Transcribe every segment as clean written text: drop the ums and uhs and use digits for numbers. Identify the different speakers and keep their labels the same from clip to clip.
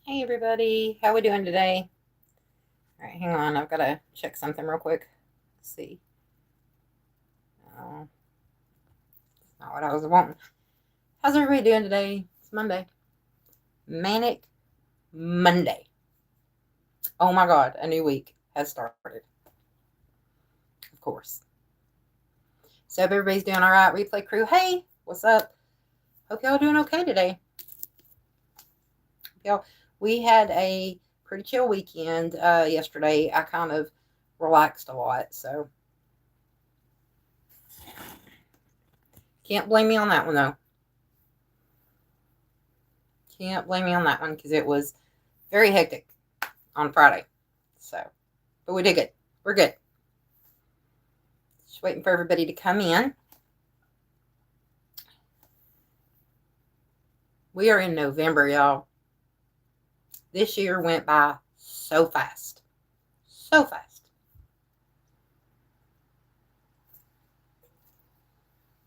Speaker 1: Hey everybody, how we doing today? All right, hang on, I've got to check something real quick. Let's see. Oh, not what I was wanting. How's everybody doing today? It's Monday. Manic Monday. Oh my God, a new week has started. Of course. So hope everybody's doing all right. Replay crew, hey, what's up? Hope y'all doing okay today. Y'all, we had a pretty chill weekend yesterday. I kind of relaxed a lot, so can't blame me on that one though. Can't blame me on that one because it was very hectic on Friday. So, but we did good. We're good. Just waiting for everybody to come in. We are in November, y'all. This year went by so fast. So fast.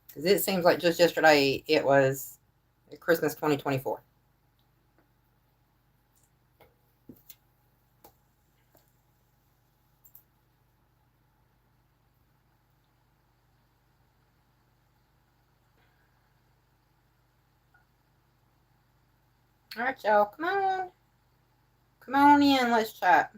Speaker 1: Because it seems like just yesterday it was Christmas 2024. All right, y'all. Come on. Come on in. Let's chat.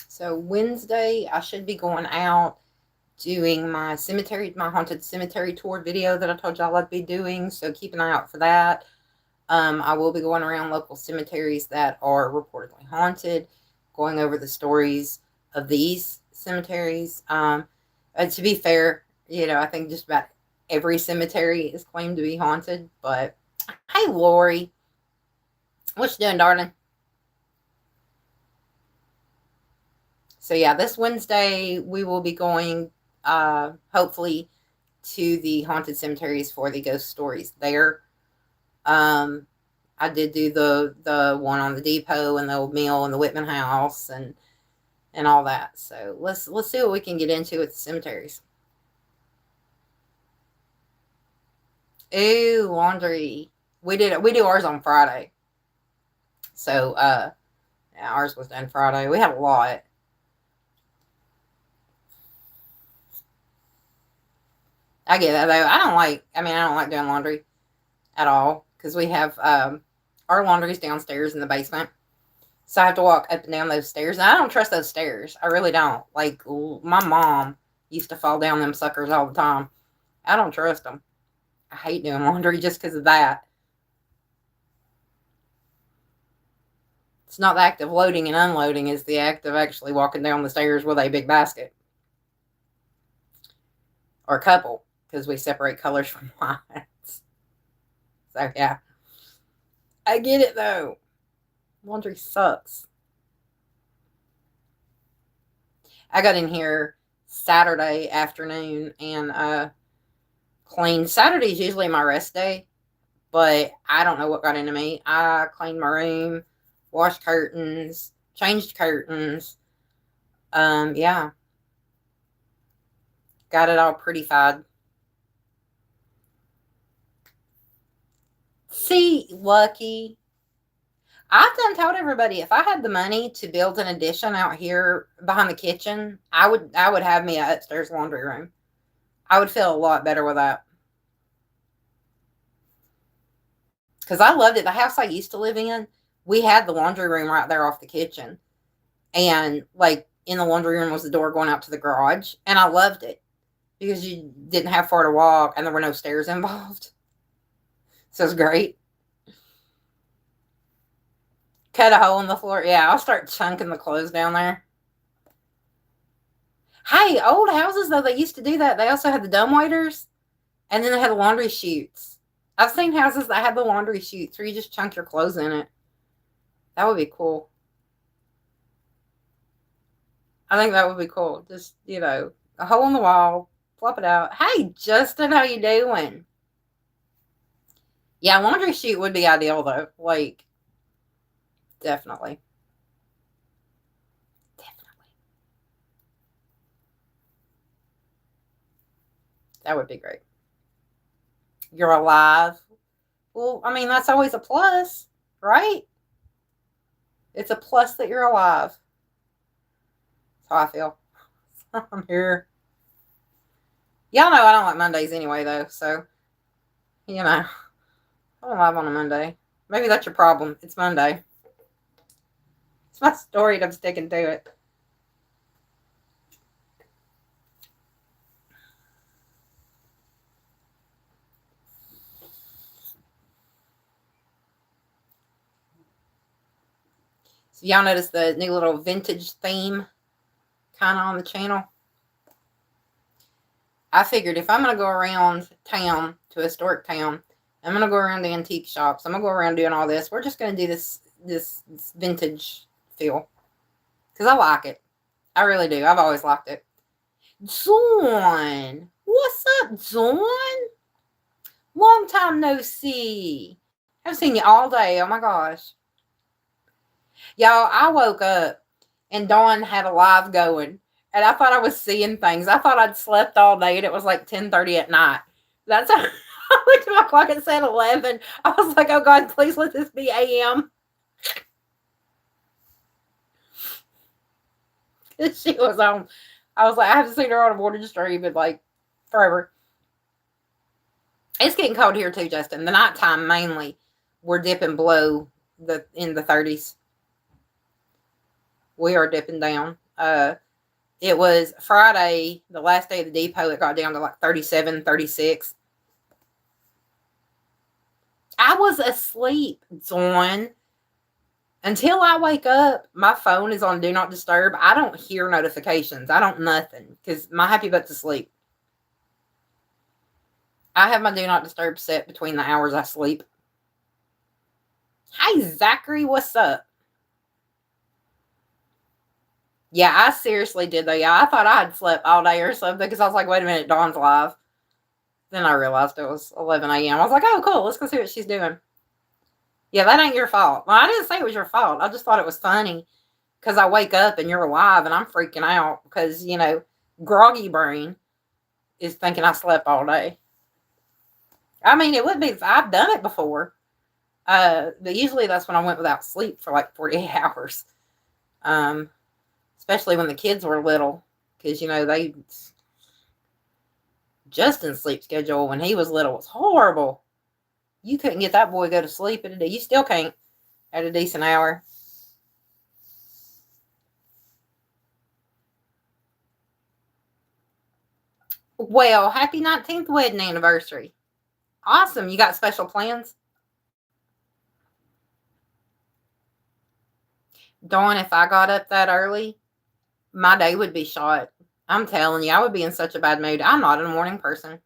Speaker 1: So Wednesday, I should be going out doing my haunted cemetery tour video that I told y'all I'd be doing. So keep an eye out for that. I will be going around local cemeteries that are reportedly haunted, going over the stories of these cemeteries. To be fair, I think just about every cemetery is claimed to be haunted. But hey, Lori, what you doing, darling? So yeah, this Wednesday we will be going, hopefully, to the haunted cemeteries for the ghost stories there. I did do the one on the depot and the old mill and the Whitman house and all that. So let's see what we can get into with the cemeteries. Ooh, laundry. We do ours on Friday. So yeah, ours was done Friday. We had a lot. I get that though. I don't like doing laundry at all because we have our laundry's downstairs in the basement. So I have to walk up and down those stairs. And I don't trust those stairs. I really don't. Like, my mom used to fall down them suckers all the time. I don't trust them. I hate doing laundry just because of that. It's not the act of loading and unloading, it's the act of actually walking down the stairs with a big basket. Or a couple, because we separate colors from whites. So, yeah. I get it, though. Laundry sucks. I got in here Saturday afternoon and cleaned. Saturday's usually my rest day, but I don't know what got into me. I cleaned my room, washed curtains, changed curtains. Yeah, got it all prettified. See, lucky. I've done told everybody if I had the money to build an addition out here behind the kitchen, I would have me a upstairs laundry room. I would feel a lot better with that. Because I loved it. The house I used to live in, we had the laundry room right there off the kitchen. And like in the laundry room was the door going out to the garage. And I loved it because you didn't have far to walk and there were no stairs involved. So it's great. Cut a hole in the floor. Yeah, I'll start chunking the clothes down there. Hey, old houses though, they used to do that. They also had the dumb waiters and then they had the laundry chutes. I've seen houses that had the laundry chutes where you just chunk your clothes in it. That would be cool. I think that would be cool. Just, a hole in the wall, Plop it out. Hey, Justin, how you doing? Yeah, laundry chute would be ideal though. Like, definitely. Definitely. That would be great. You're alive. Well, I mean, that's always a plus, right? It's a plus that you're alive. That's how I feel. I'm here. Y'all know I don't like Mondays anyway, though. So, you know, I don't live on a Monday. Maybe that's your problem. It's Monday. It's my story and I'm sticking to it. So y'all notice the new little vintage theme kind of on the channel? I figured if I'm going to go around town to a historic town, I'm going to go around the antique shops. I'm going to go around doing all this. We're just going to do this vintage feel. Because I like it. I really do. I've always liked it. Dawn. What's up, Dawn? Long time no see. I've seen you all day. Oh my gosh. Y'all, I woke up and Dawn had a live going. And I thought I was seeing things. I thought I'd slept all day and it was like 10:30 at night. That's how I looked at my clock and said 11. I was like, oh God, please let this be AM. She was on. I was like, I haven't seen her on a morning stream in like forever. It's getting cold here too, Justin. The nighttime mainly, we're dipping below in the 30s. We are dipping down. It was Friday, the last day of the depot, it got down to like 37, 36. I was asleep, Dawn. Until I wake up, my phone is on Do Not Disturb. I don't hear notifications. I don't nothing because my happy butt's asleep. I have my Do Not Disturb set between the hours I sleep. Hey, Zachary, what's up? Yeah, I seriously did though. Yeah, I thought I had slept all day or something because I was like, wait a minute, Dawn's live. Then I realized it was 11 a.m. I was like, oh, cool. Let's go see what she's doing. Yeah, that ain't your fault. Well, I didn't say it was your fault. I just thought it was funny because I wake up and you're alive and I'm freaking out because, you know, groggy brain is thinking I slept all day. I mean, it would be, I've done it before. But usually that's when I went without sleep for like 48 hours. Especially when the kids were little because, you know, Justin's sleep schedule when he was little was horrible. You couldn't get that boy to go to sleep at a day. You still can't at a decent hour. Well, happy 19th wedding anniversary. Awesome. You got special plans? Dawn, if I got up that early, my day would be shot. I'm telling you, I would be in such a bad mood. I'm not a morning person.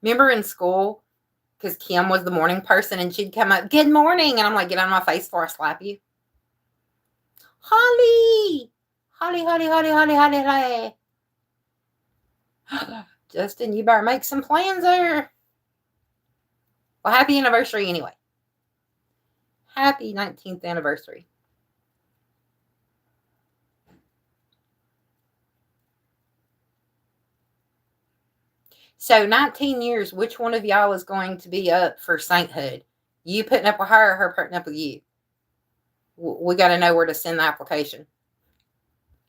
Speaker 1: Remember in school, because Kim was the morning person and she'd come up, good morning. And I'm like, get out of my face before I slap you. Holly. Holly, Holly, Holly, Holly, Holly, Holly. Justin, you better make some plans there. Well, happy anniversary anyway. Happy 19th anniversary. So 19 years, which one of y'all is going to be up for sainthood? You putting up with her or her putting up with you? We got to know where to send the application.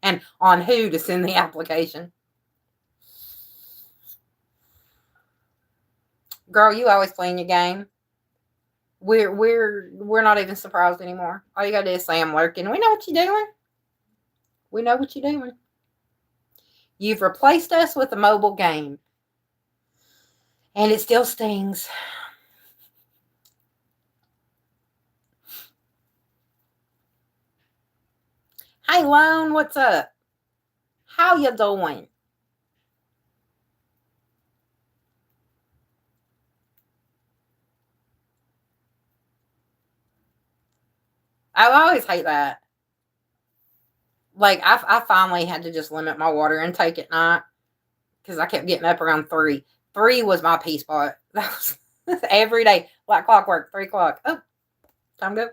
Speaker 1: And on who to send the application. Girl, you always playing your game. We're not even surprised anymore. All you gotta do is say I'm lurking. We know what you're doing. We know what you're doing. You've replaced us with a mobile game. And it still stings. Hey, Lone, what's up? How you doing? I always hate that. Like, I finally had to just limit my water intake at night because I kept getting up around 3. 3 was my pee spot. That was every day, like clockwork, 3 o'clock. Oh, time to go.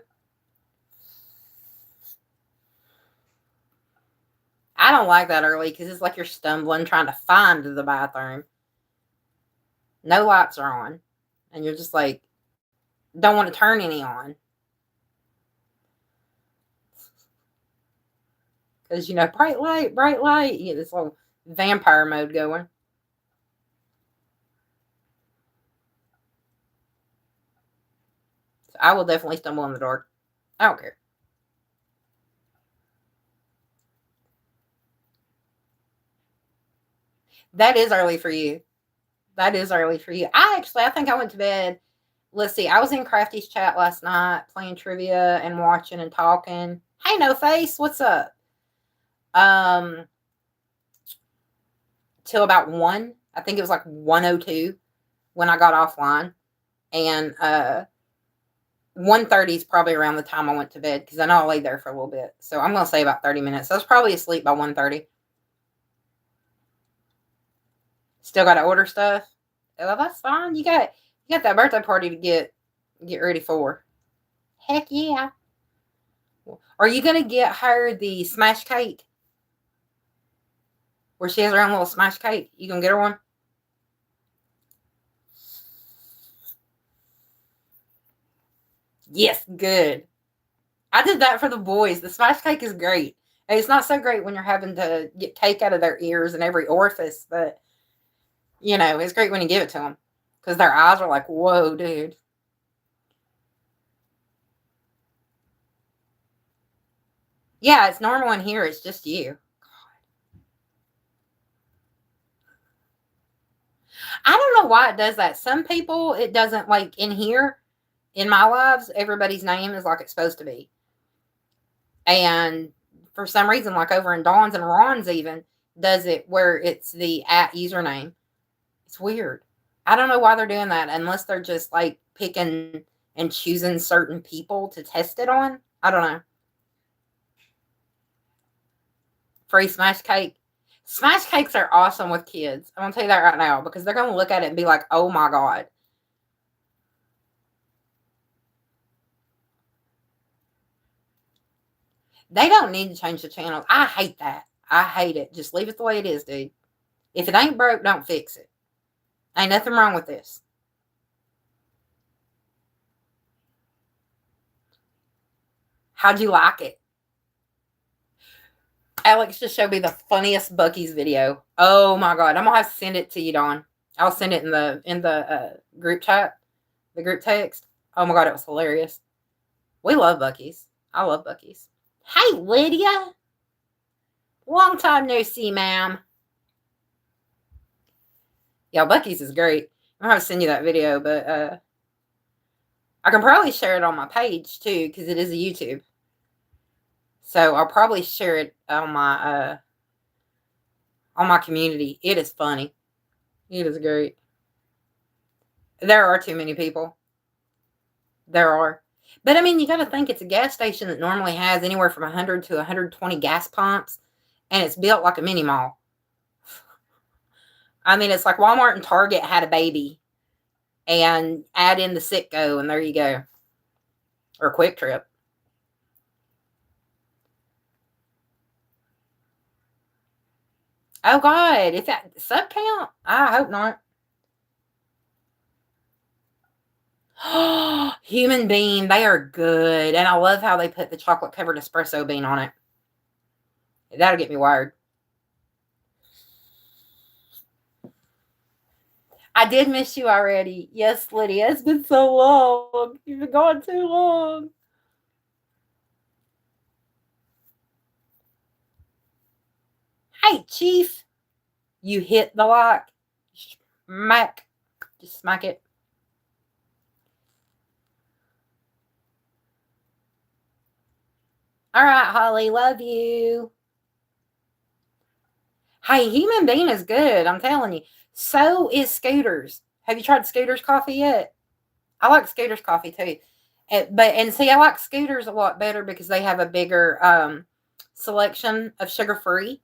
Speaker 1: I don't like that early because it's like you're stumbling trying to find the bathroom. No lights are on, and you're just like, don't want to turn any on. Because, bright light. You get this little vampire mode going. So I will definitely stumble in the dark. I don't care. That is early for you. That is early for you. I think I went to bed. Let's see. I was in Crafty's chat last night playing trivia and watching and talking. Hey, No Face, what's up? Till about 1. I think it was like 1:02 when I got offline. And 1:30 is probably around the time I went to bed because I know I laid there for a little bit. So I'm going to say about 30 minutes. I was probably asleep by 1:30. Still got to order stuff. Well, that's fine. You got that birthday party to get ready for. Heck yeah. Are you going to get her the smash cake? Where she has her own little smash cake? You going to get her one? Yes, good. I did that for the boys. The smash cake is great. And it's not so great when you're having to get cake out of their ears and every orifice, but, it's great when you give it to them. Because their eyes are like, whoa, dude. Yeah, it's normal in here. It's just you. I don't know why it does that. Some people, it doesn't, like, in here, in my lives, everybody's name is like it's supposed to be. And for some reason, like over in Dawn's and Ron's even, does it where it's the @ username. It's weird. I don't know why they're doing that unless they're just, like, picking and choosing certain people to test it on. I don't know. Free smash cake. Smash cakes are awesome with kids. I'm going to tell you that right now because they're going to look at it and be like, oh my God. They don't need to change the channel. I hate that. I hate it. Just leave it the way it is, dude. If it ain't broke, don't fix it. Ain't nothing wrong with this. How'd you like it? Alex just showed me the funniest Buc-ee's video. Oh my God. I'm going to have to send it to you, Dawn. I'll send it in the group chat, the group text. Oh my God, it was hilarious. We love Buc-ee's. I love Buc-ee's. Hey, Lydia. Long time no see, ma'am. Yeah, Buc-ee's is great. I'm going to send you that video, but I can probably share it on my page too because it is a YouTube. So I'll probably share it on my community. It is funny. It is great. There are too many people. There are. But I mean, you got to think it's a gas station that normally has anywhere from 100 to 120 gas pumps, and it's built like a mini mall. I mean, it's like Walmart and Target had a baby, and add in the Citgo, and there you go. Or Quick Trip. Oh God, is that sub count? I hope not. Human Bean, they are good. And I love how they put the chocolate covered espresso bean on it. That'll get me wired. I did miss you already. Yes, Lydia. It's been so long. You've been gone too long. Hey, Chief. You hit the like. Smack. Just smack it. All right, Holly. Love you. Hey, Human Bean is good. I'm telling you. So is Scooters. Have you tried Scooters coffee yet? I like Scooters coffee too. And see, I like Scooters a lot better because they have a bigger selection of sugar free.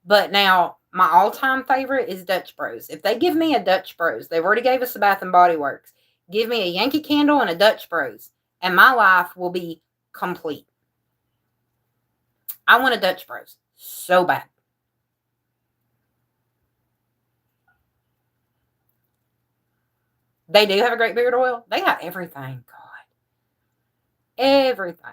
Speaker 1: But now my all-time favorite is Dutch Bros. If they give me a Dutch Bros, they've already gave us a Bath and Body Works. Give me a Yankee Candle and a Dutch Bros, and my life will be complete. I want a Dutch Bros so bad. They do have a great beard oil. They got everything. God. Everything.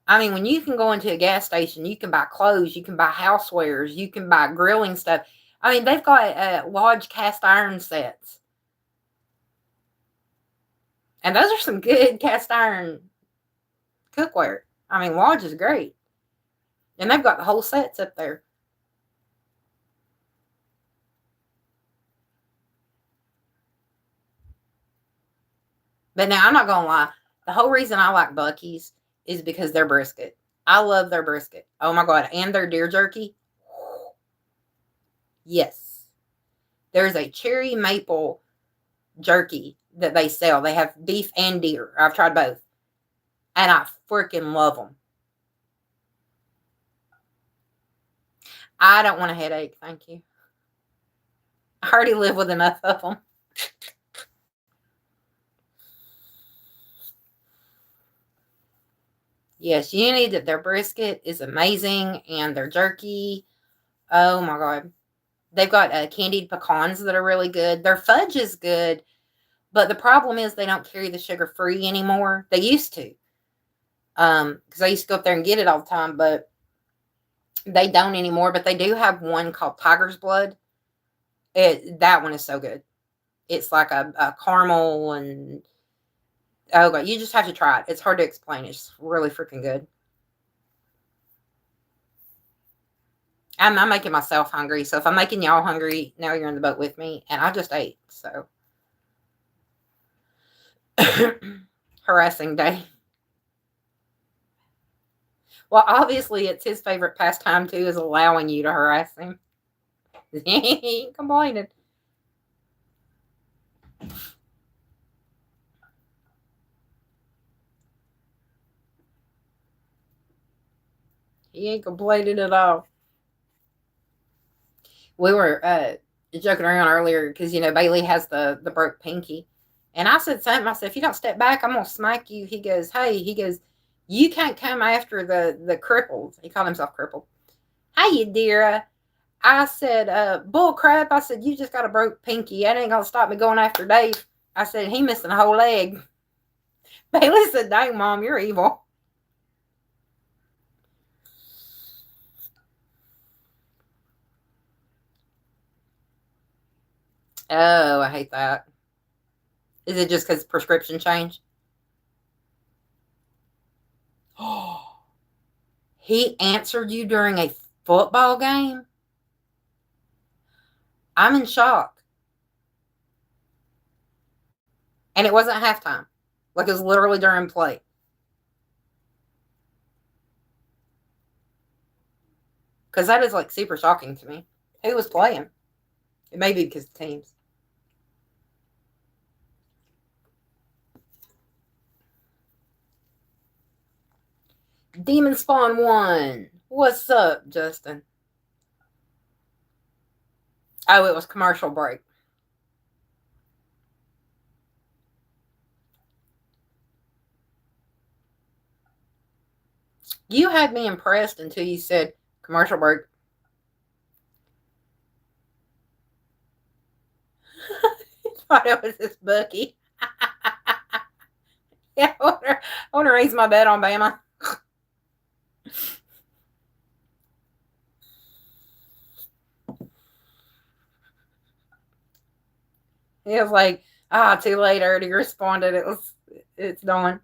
Speaker 1: I mean, when you can go into a gas station, you can buy clothes, you can buy housewares, you can buy grilling stuff. I mean, they've got Lodge cast iron sets. And those are some good cast iron cookware. I mean, Lodge is great. And they've got the whole sets up there. But now, I'm not going to lie. The whole reason I like Buc-ee's is because their brisket. I love their brisket. Oh, my God. And their deer jerky. Yes. There's a cherry maple jerky that they sell. They have beef and deer. I've tried both. And I freaking love them. I don't want a headache. Thank you. I already live with enough of them. Yes, you need that. Their brisket is amazing, and their jerky. Oh my God. They've got candied pecans that are really good. Their fudge is good, but the problem is they don't carry the sugar-free anymore. They used to. Because I used to go up there and get it all the time, but they don't anymore. But they do have one called Tiger's Blood. That one is so good. It's like a caramel and... Oh, God, you just have to try it. It's hard to explain. It's really freaking good. I'm making myself hungry. So if I'm making y'all hungry, now you're in the boat with me. And I just ate. So. Harassing day. Well, obviously, it's his favorite pastime, too, is allowing you to harass him. He ain't complaining. He ain't complaining at all. We were joking around earlier because, Bailey has the broke pinky. And I said something. I said, if you don't step back, I'm going to smack you. He goes, hey, you can't come after the crippled. He called himself crippled. Hey, you dear. I said, bull crap. I said, you just got a broke pinky. That ain't going to stop me going after Dave. I said, he missing a whole leg. Bailey said, dang, Mom, you're evil. Oh, I hate that. Is it just because prescription changed? Oh, he answered you during a football game? I'm in shock. And it wasn't halftime. Like, it was literally during play. Because that is, like, super shocking to me. Who was playing? It may be because the teams. Demon Spawn 1. What's up, Justin? Oh, it was commercial break. You had me impressed until you said commercial break. I thought it was this Bucky. Yeah, I want to raise my bet on Bama. It was like, too late. I already responded. It's done.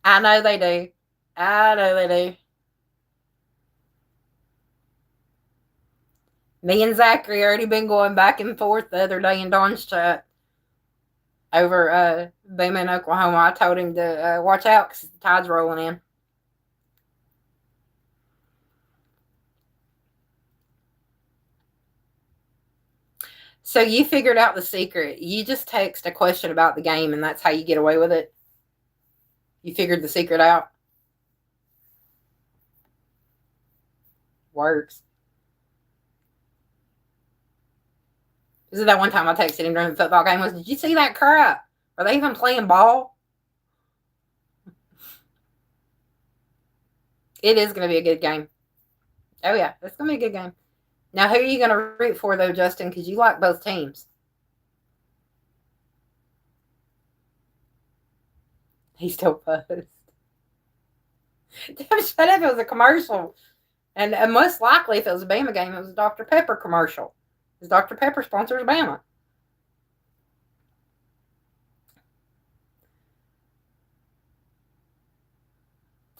Speaker 1: I know they do. I know they do. Me and Zachary already been going back and forth the other day in Dawn's chat over Bama and Oklahoma. I told him to watch out because the tide's rolling in. So you figured out the secret. You just text a question about the game, and that's how you get away with it? You figured the secret out? Works. This is that one time I texted him during the football game was, did you see that crap? Are they even playing ball? It is going to be a good game. Oh, yeah. It's going to be a good game. Now, who are you going to root for, though, Justin? Because you like both teams. He still buzzed. Damn, shut up. It was a commercial. And most likely, if it was a Bama game, it was a Dr. Pepper commercial. Because Dr. Pepper sponsors Bama.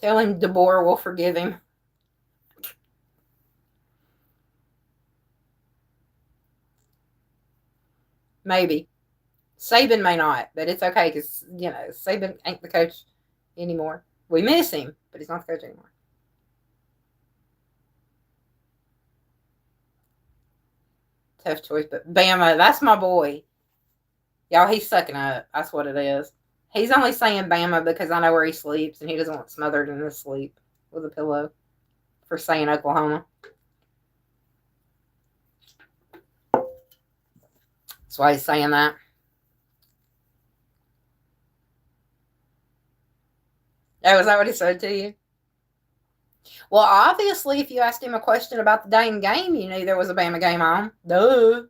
Speaker 1: Tell him DeBoer will forgive him. Maybe. Saban may not, but it's okay because, Saban ain't the coach anymore. We miss him, but he's not the coach anymore. Tough choice, but Bama, that's my boy. Y'all, he's sucking up. That's what it is. He's only saying Bama because I know where he sleeps, and he doesn't want smothered in his sleep with a pillow for saying Oklahoma. That's why he's saying that. Oh, is that what he said to you? Well, obviously, if you asked him a question about the dang game, you knew there was a Bama game on. Duh.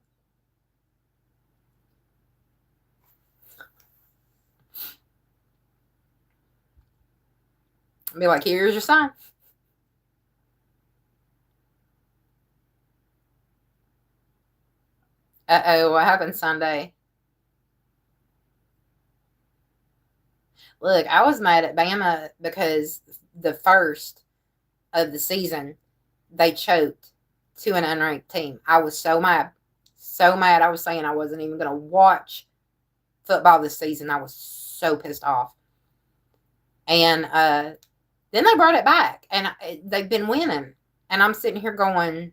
Speaker 1: Be like, here's your sign. Uh-oh, what happened Sunday? Look, I was mad at Bama because the first of the season, they choked to an unranked team. I was so mad. So mad. I was saying I wasn't even going to watch football this season. I was so pissed off. And then they brought it back, and they've been winning. And I'm sitting here going,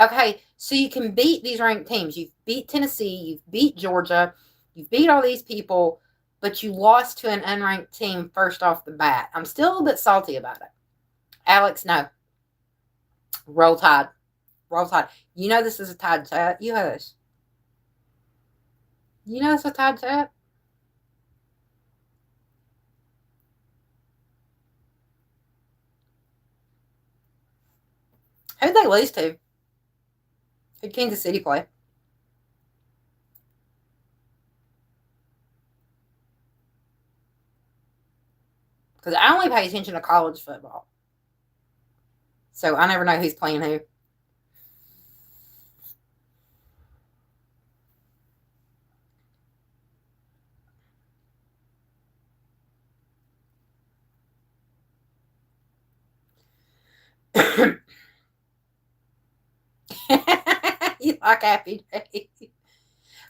Speaker 1: okay, so you can beat these ranked teams. You've beat Tennessee, you've beat Georgia, you've beat all these people, but you lost to an unranked team first off the bat. I'm still a little bit salty about it. Alex, no. Roll Tide. Roll Tide. You know this is a Tide chat. You hush. You know it's a Tide chat? Who'd they lose to? Who'd Kansas City play? Because I only pay attention to college football. So I never know who's playing who. You like Happy Days.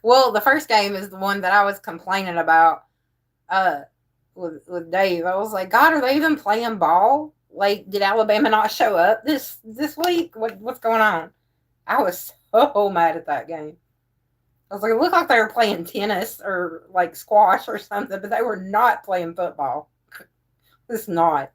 Speaker 1: Well, the first game is the one that I was complaining about with Dave. I was like, God, are they even playing ball? Like, did Alabama not show up this week? What's going on? I was so mad at that game. I was like, it looked like they were playing tennis or like squash or something, but they were not playing football. It's not.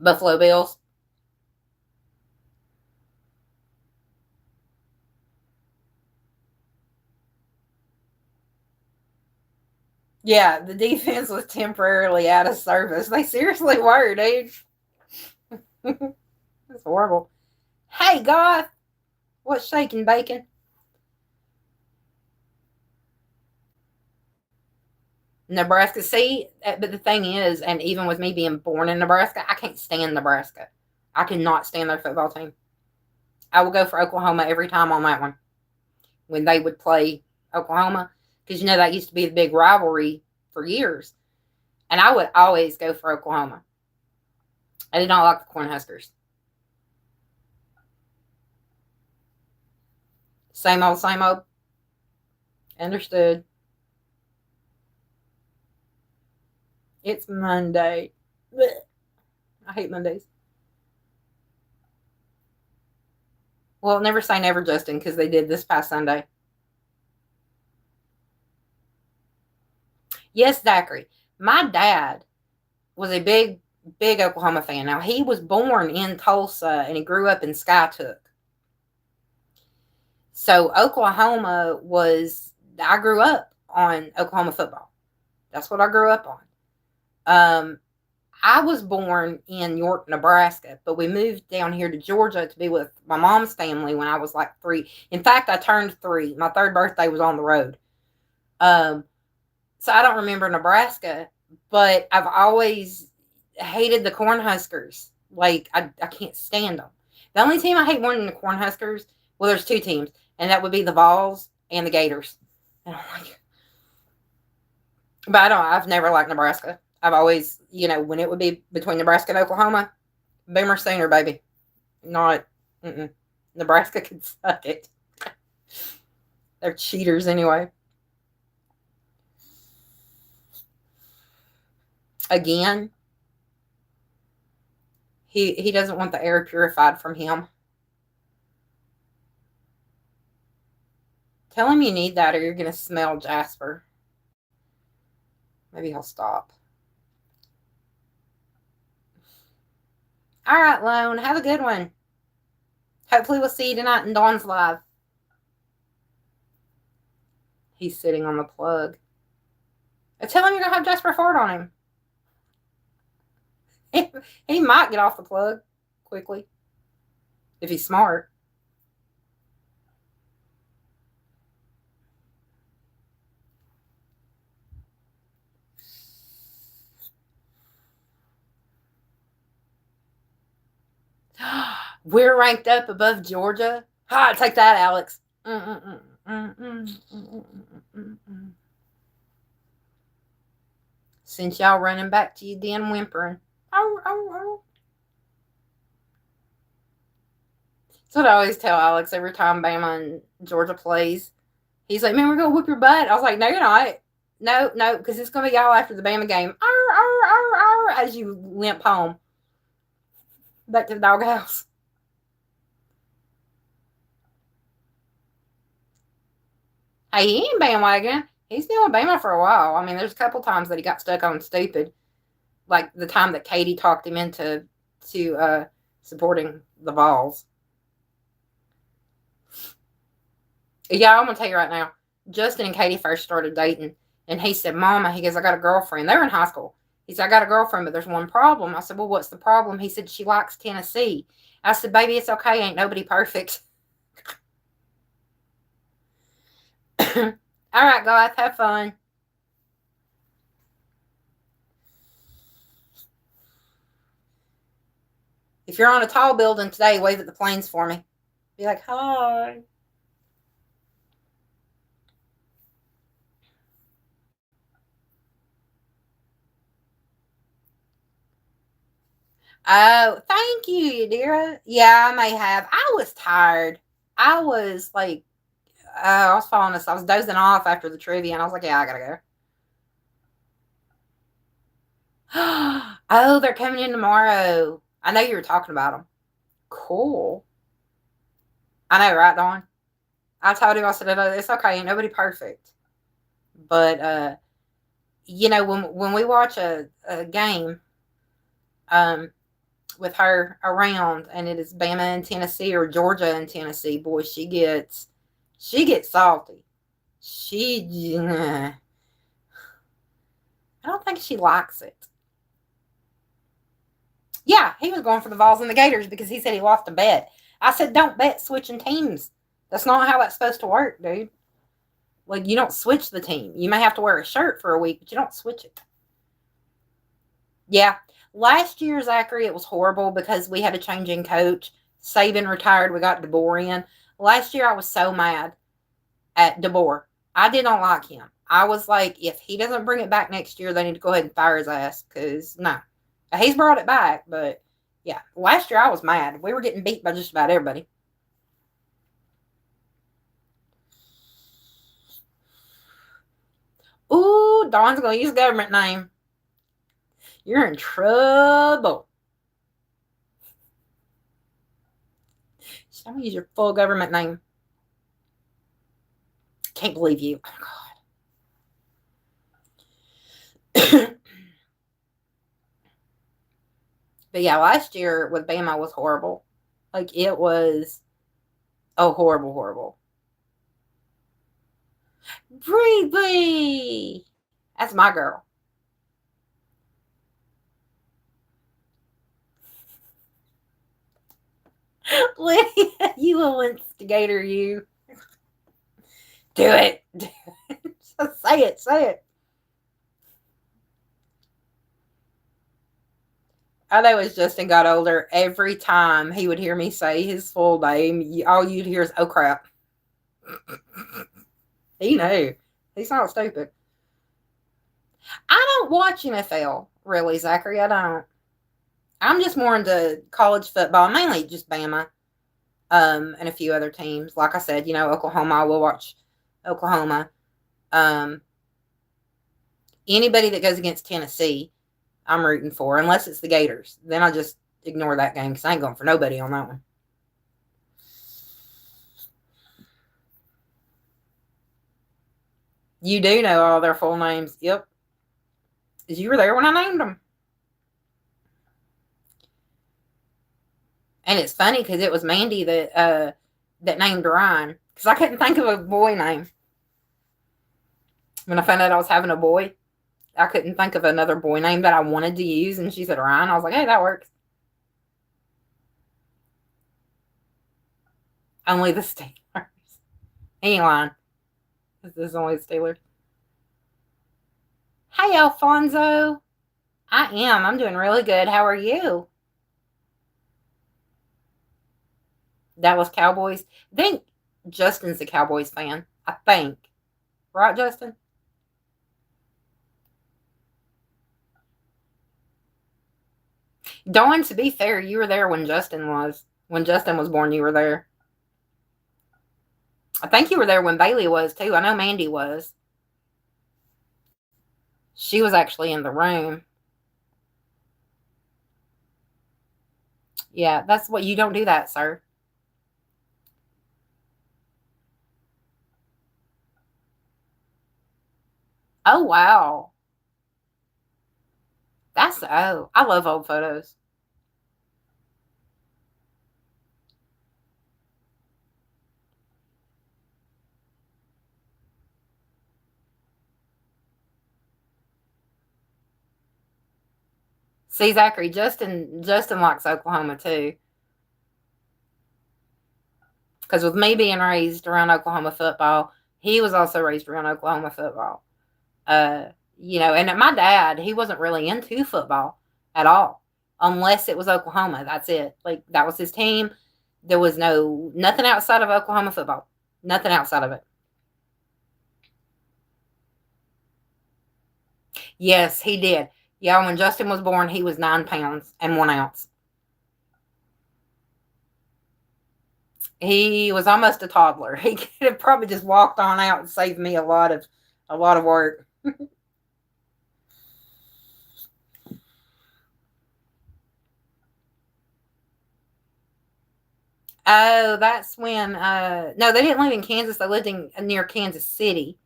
Speaker 1: Buffalo Bills. Yeah, the defense was temporarily out of service. They seriously were, dude. It's horrible. Hey, Goth. What's shaking, bacon? Nebraska. See, but the thing is, and even with me being born in Nebraska, I can't stand Nebraska. I cannot stand their football team. I will go for Oklahoma every time on that one when they would play Oklahoma, because that used to be the big rivalry for years, and I would always go for Oklahoma. I did not like the Cornhuskers. Same old, same old. Understood. It's Monday. Blech. I hate Mondays. Well, never say never, Justin, because they did this past Sunday. Yes, Zachary. My dad was a big Oklahoma fan. Now, he was born in Tulsa and he grew up in Skiatook. So, Oklahoma was, I grew up on Oklahoma football. That's what I grew up on. I was born in York, Nebraska, but we moved down here to Georgia to be with my mom's family when I was like 3. In fact, I turned 3. My 3rd birthday was on the road. So I don't remember Nebraska, but I've always hated the Cornhuskers. Like, I can't stand them. The only team I hate more than the Cornhuskers, well, there's 2 teams, and that would be the Vols and the Gators. And I'm like, but I've never liked Nebraska. I've always, when it would be between Nebraska and Oklahoma, Boomer Sooner, baby. Not, Nebraska could suck it. They're cheaters anyway. Again, he doesn't want the air purified from him. Tell him you need that or you're going to smell Jasper. Maybe he'll stop. All right, Lone. Have a good one. Hopefully we'll see you tonight in Dawn's Live. He's sitting on the plug. Tell him you're going to have Jasper fart on him. He might get off the plug quickly if he's smart. We're ranked up above Georgia. Ha, take that, Alex. Since y'all running back to your den whimpering. That's what I always tell Alex every time Bama and Georgia plays. He's like, man, we're going to whoop your butt. I was like, no, you're not. No, because it's going to be y'all after the Bama game. As you limp home. Back to the doghouse. Hey, he ain't bandwagoning. He's been with Bama for a while. I mean, there's a couple times that he got stuck on stupid. Like the time that Katie talked him into supporting the Vols. Yeah, I'm going to tell you right now. Justin and Katie first started dating. And he said, Mama, he goes, I got a girlfriend. They were in high school. He said, I got a girlfriend, but there's one problem. I said, well, what's the problem? He said, she likes Tennessee. I said, baby, it's okay. Ain't nobody perfect. All right, guys, have fun. If you're on a tall building today, wave at the planes for me. Be like, hi. Oh, thank you, Yadira. Yeah, I may have. I was tired. I was like, I was falling asleep. I was dozing off after the trivia, and I was like, yeah, I gotta go. Oh, they're coming in tomorrow. I know you were talking about them. Cool. I know, right, Dawn? I told him, I said, it's okay, ain't nobody perfect. But, when we watch a game with her around and it is Bama and Tennessee or Georgia and Tennessee, boy, she gets salty. I don't think she likes it. Yeah, he was going for the Vols and the Gators because he said he lost a bet. I said, don't bet switching teams. That's not how that's supposed to work, dude. Like, you don't switch the team. You may have to wear a shirt for a week, but you don't switch it. Yeah. Last year, Zachary, it was horrible because we had a change in coach. Saban retired. We got DeBoer in. Last year, I was so mad at DeBoer. I did not like him. I was like, if he doesn't bring it back next year, they need to go ahead and fire his ass because, no. He's brought it back, but, yeah. Last year, I was mad. We were getting beat by just about everybody. Ooh, Dawn's going to use government name. You're in trouble. I'm going to use your full government name. Can't believe you. Oh, God. But yeah, last year with Bama was horrible. Like, it was, oh, horrible, horrible. Bree! That's my girl. Lydia, you little instigator, you. Do it. Say it, say it. I know as Justin got older, every time he would hear me say his full name, all you'd hear is, oh crap. He knew. He's not stupid. I don't watch NFL, really, Zachary. I don't. I'm just more into college football, mainly just Bama, and a few other teams. Like I said, Oklahoma, I will watch Oklahoma. Anybody that goes against Tennessee, I'm rooting for, unless it's the Gators. Then I just ignore that game because I ain't going for nobody on that one. You do know all their full names. Yep. Because you were there when I named them. And it's funny because it was Mandy that named Ryan. Because I couldn't think of a boy name. When I found out I was having a boy, I couldn't think of another boy name that I wanted to use. And she said Ryan. I was like, hey, that works. Only the Steelers. He ain't lying. This is only the Steelers. Hey, Alfonso. I am. I'm doing really good. How are you? Dallas Cowboys. I think Justin's a Cowboys fan. I think. Right, Justin? Dawn, to be fair, you were there when Justin was. When Justin was born, you were there. I think you were there when Bailey was, too. I know Mandy was. She was actually in the room. Yeah, that's what you don't do that, sir. Oh, wow. I love old photos. See, Zachary, Justin likes Oklahoma too. Because with me being raised around Oklahoma football, he was also raised around Oklahoma football. And my dad, he wasn't really into football at all, unless it was Oklahoma. That's it. Like, that was his team. There was nothing outside of Oklahoma football. Nothing outside of it. Yes, he did. Yeah, when Justin was born, he was 9 pounds and 1 ounce. He was almost a toddler. He could have probably just walked on out and saved me a lot of work. Oh, that's when no, they didn't live in Kansas. They lived in near Kansas City,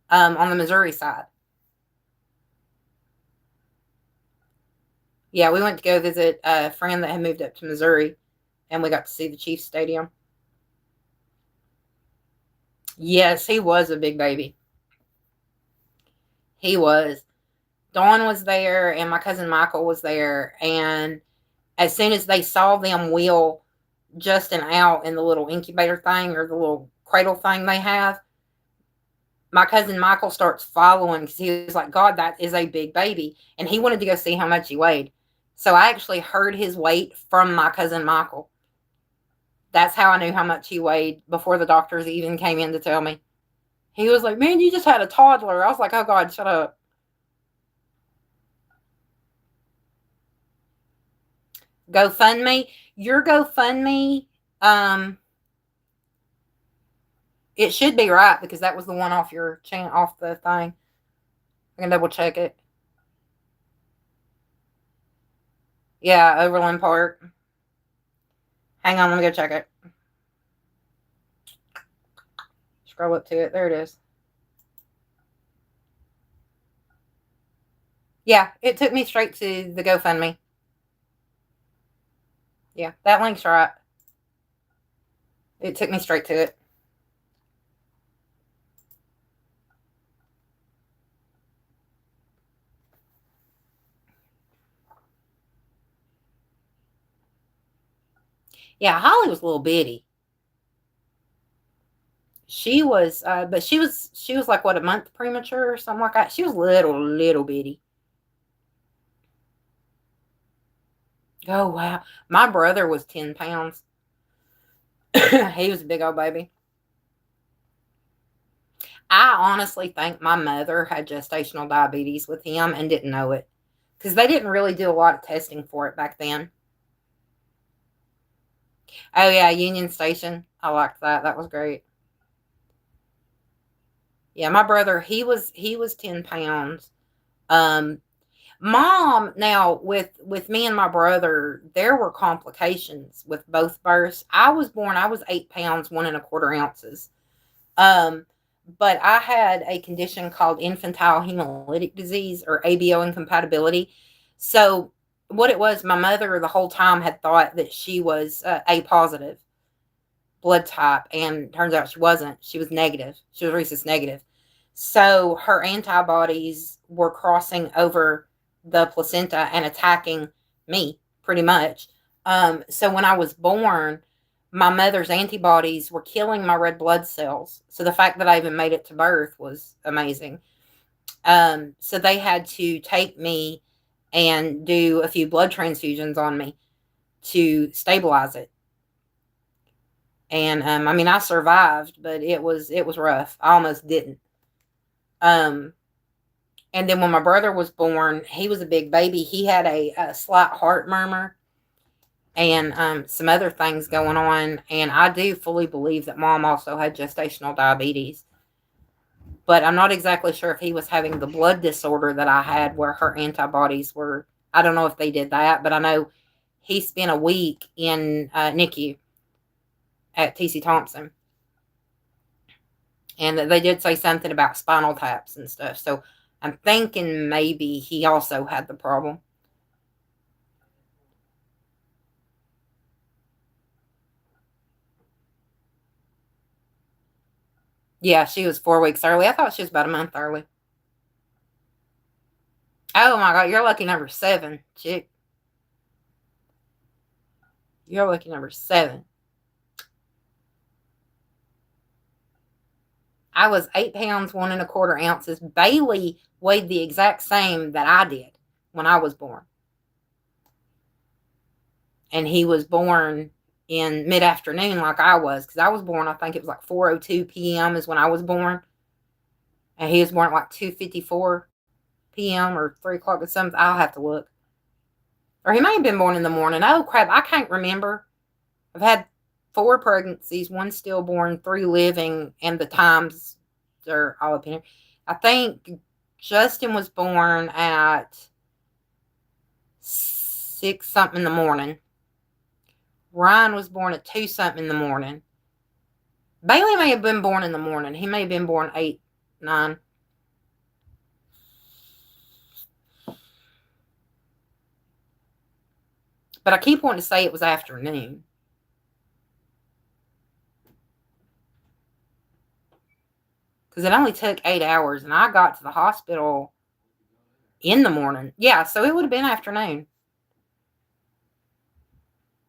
Speaker 1: on the Missouri side. Yeah, we went to go visit a friend that had moved up to Missouri, and we got to see the Chiefs Stadium. Yes, he was a big baby. He was. Dawn was there, and my cousin Michael was there. And as soon as they saw them wheel Justin out in the little incubator thing or the little cradle thing they have, my cousin Michael starts following because he was like, God, that is a big baby. And he wanted to go see how much he weighed. So I actually heard his weight from my cousin Michael. That's how I knew how much he weighed before the doctors even came in to tell me. He was like, man, you just had a toddler. I was like, oh, God, shut up. GoFundMe. Your GoFundMe, it should be right because that was the one off your chain, off the thing. I can double check it. Yeah, Overland Park. Hang on, let me go check it. Scroll up to it. There it is. Yeah, it took me straight to the GoFundMe. Yeah, that link's right. It took me straight to it. Yeah, Holly was a little bitty. She was, but she was like what, a month premature or something like that. She was little bitty. Oh wow, my brother was 10 pounds. He was a big old baby. I honestly think my mother had gestational diabetes with him and didn't know it because they didn't really do a lot of testing for it back then. Oh yeah, Union Station. I liked that. That was great. Yeah, my brother, he was 10 pounds. Um, Mom, now with me and my brother, there were complications with both births. I was 8 pounds, 1.25 ounces. Um, but I had a condition called infantile hemolytic disease, or ABO incompatibility. So what it was, my mother the whole time had thought that she was A positive blood type, and turns out she wasn't. She was negative. She was rhesus negative. So her antibodies were crossing over the placenta and attacking me pretty much. So when I was born, my mother's antibodies were killing my red blood cells. So the fact that I even made it to birth was amazing. So they had to take me and do a few blood transfusions on me to stabilize it. And I mean, I survived, but it was rough. I almost didn't. Um, and then when my brother was born, he was a big baby. He had a slight heart murmur and some other things going on. And I do fully believe that Mom also had gestational diabetes. But I'm not exactly sure if he was having the blood disorder that I had, where her antibodies were. I don't know if they did that, but I know he spent a week in NICU at TC Thompson. And they did say something about spinal taps and stuff. So I'm thinking maybe he also had the problem. Yeah, she was 4 weeks early. I thought she was about a month early. Oh my God, you're lucky number 7, chick. You're lucky number 7. I was 8 pounds, 1.25 ounces. Bailey weighed the exact same that I did when I was born. And he was born in mid-afternoon like I was, because I was born, I think it was like 4:02 p.m. is when I was born. And he was born at like 2:54 p.m. or 3 o'clock or something. I'll have to look. Or he may have been born in the morning. Oh, crap. I can't remember. I've had 4 pregnancies, 1 stillborn, 3 living, and the times are all up in here. I think Justin was born at 6 something in the morning. Ryan was born at 2 something in the morning. Bailey may have been born in the morning. He may have been born 8, 9. But I keep wanting to say it was afternoon. Because it only took 8 hours, and I got to the hospital in the morning. Yeah, so it would have been afternoon.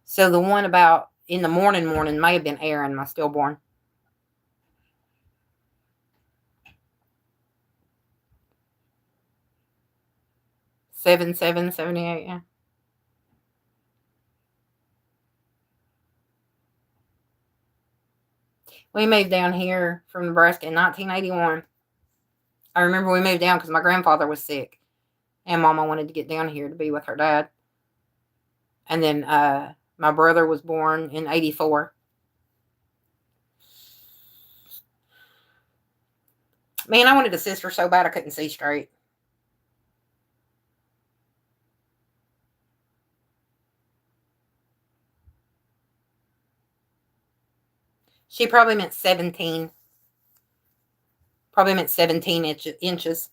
Speaker 1: So the one about in the morning may have been Aaron, my stillborn. 7778, yeah. We moved down here from Nebraska in 1981. I remember we moved down because my grandfather was sick, and Mama wanted to get down here to be with her dad. And then my brother was born in 84. Man, I wanted a sister so bad I couldn't see straight. She probably meant 17. Probably meant 17 inches.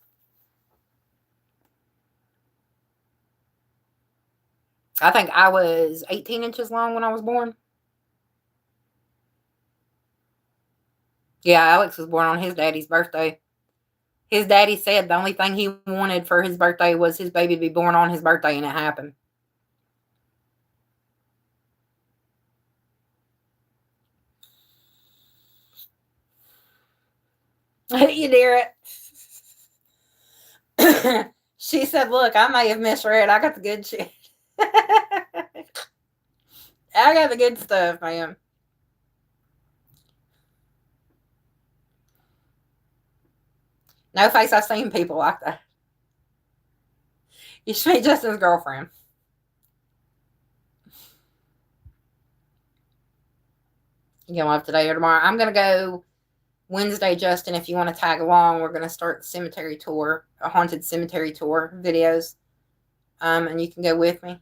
Speaker 1: I think I was 18 inches long when I was born. Yeah, Alex was born on his daddy's birthday. His daddy said the only thing he wanted for his birthday was his baby to be born on his birthday, and it happened. You dare it. She said, look, I may have misread. I got the good shit. I got the good stuff, man. No face, I've seen people like that. You should meet Justin's girlfriend. You going up today or tomorrow? I'm going to go Wednesday, Justin. If you want to tag along, we're going to start the cemetery tour, a haunted cemetery tour videos. And you can go with me.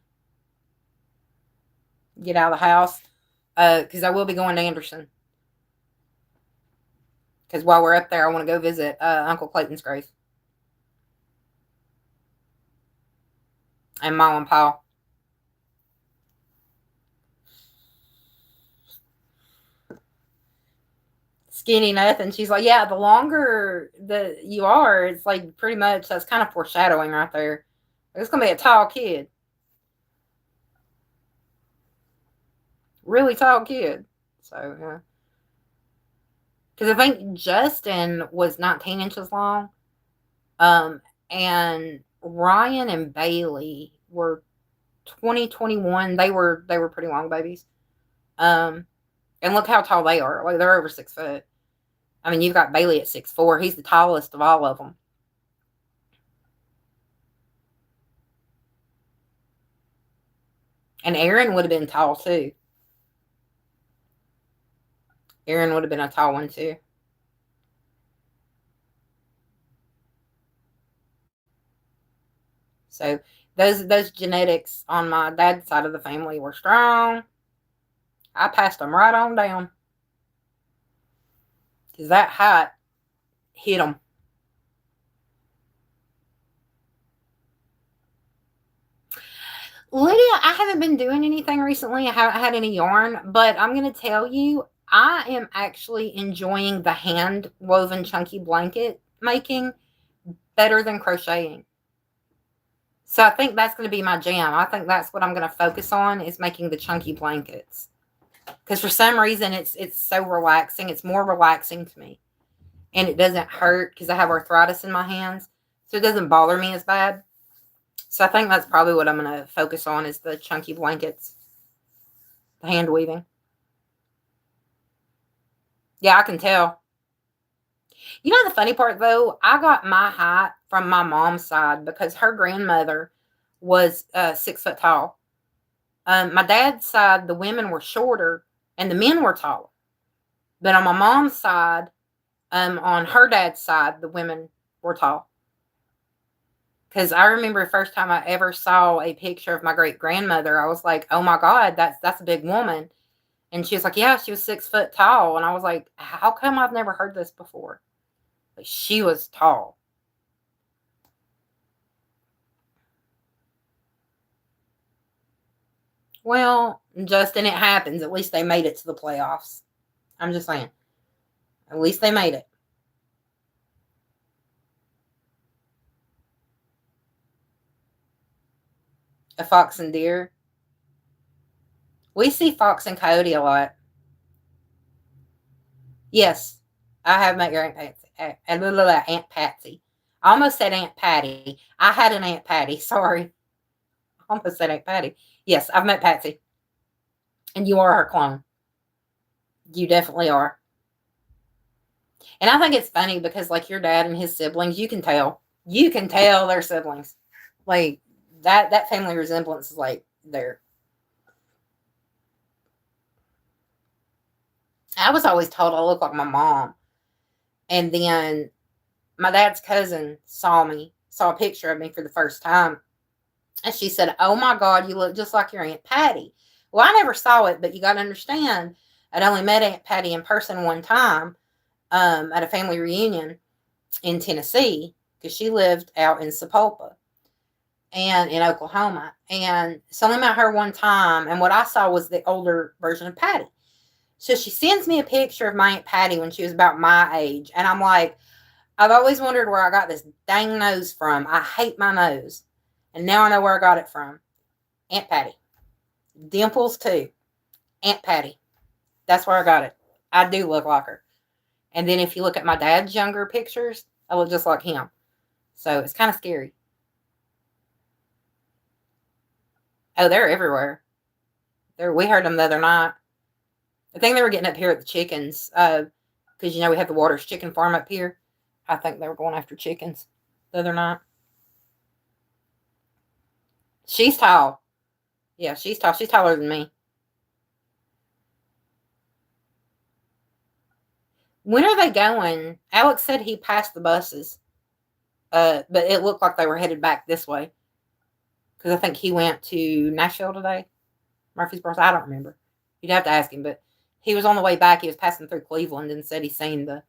Speaker 1: Get out of the house. Because I will be going to Anderson. Because while we're up there, I want to go visit Uncle Clayton's grave. And Mom and Paul. Skinny nothing. She's like, yeah, the longer that you are, it's like pretty much, that's kind of foreshadowing right there. It's going to be a tall kid. Really tall kid. So, yeah. Because I think Justin was 19 inches long. And Ryan and Bailey were 21. They were pretty long babies. And look how tall they are. Like, they're over 6 foot. I mean, you've got Bailey at 6'4". He's the tallest of all of them. And Aaron would have been tall, too. Aaron would have been a tall one, too. So, those genetics on my dad's side of the family were strong. I passed them right on down. Because that height hit them. Lydia, I haven't been doing anything recently. I haven't had any yarn, but I'm going to tell you, I am actually enjoying the hand woven chunky blanket making better than crocheting. So I think that's going to be my jam. I think that's what I'm going to focus on, is making the chunky blankets. Because for some reason, it's so relaxing. It's more relaxing to me. And it doesn't hurt because I have arthritis in my hands. So it doesn't bother me as bad. So I think that's probably what I'm going to focus on, is the chunky blankets. The hand weaving. Yeah, I can tell. You know the funny part, though? I got my height from my mom's side because her grandmother was 6 foot tall. My dad's side, the women were shorter and the men were taller. But on my mom's side, on her dad's side, the women were tall. Because I remember the first time I ever saw a picture of my great grandmother, I was like, oh my God, that's a big woman. And she was like, yeah, she was 6 foot tall. And I was like, how come I've never heard this before? Like, she was tall. Well, Justin, it happens. At least they made it to the playoffs. I'm just saying. At least they made it. A fox and deer. We see fox and coyote a lot. Yes, I have met your Aunt Patsy. Aunt Patsy. I almost said Aunt Patty. I had an Aunt Patty. Sorry. I almost said Aunt Patty. Yes, I've met Patsy. And you are her clone. You definitely are. And I think it's funny because, like, your dad and his siblings, you can tell. You can tell they're siblings. Like, that family resemblance is, like, there. I was always told I look like my mom. And then my dad's cousin saw a picture of me for the first time. And she said, oh my God, you look just like your Aunt Patty. Well, I never saw it, but you got to understand, I'd only met Aunt Patty in person one time at a family reunion. in Tennessee because she lived out in Sapulpa and in Oklahoma. And so I met her one time, and what I saw was the older version of Patty. So she sends me a picture of my Aunt Patty when she was about my age. And I'm like, I've always wondered where I got this dang nose from. I hate my nose. And now I know where I got it from. Aunt Patty. Dimples, too. Aunt Patty. That's where I got it. I do look like her. And then if you look at my dad's younger pictures, I look just like him. So it's kind of scary. Oh, they're everywhere. We heard them the other night. I think they were getting up here at the chickens. Because, we have the Waters chicken farm up here. I think they were going after chickens the other night. She's tall. Yeah, she's tall. She's taller than me. When are they going? Alex said he passed the buses. But it looked like they were headed back this way. Because I think he went to Nashville today. Murfreesboro. I don't remember. You'd have to ask him. But he was on the way back. He was passing through Cleveland and said he's seen the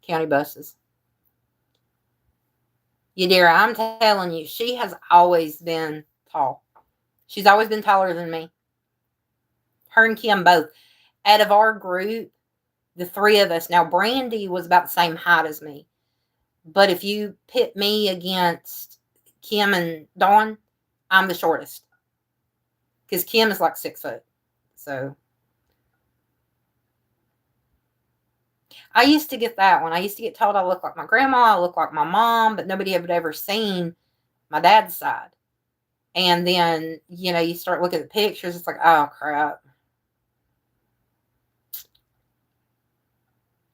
Speaker 1: county buses. Yadira, I'm telling you, she has always been tall. She's always been taller than me. Her and Kim both. Out of our group, the three of us, now Brandy was about the same height as me. But if you pit me against Kim and Dawn, I'm the shortest. Because Kim is like 6 foot. So I used to get that one. I used to get told I look like my grandma, I look like my mom, but nobody had ever seen my dad's side. And then, you start looking at the pictures, it's like, oh, crap.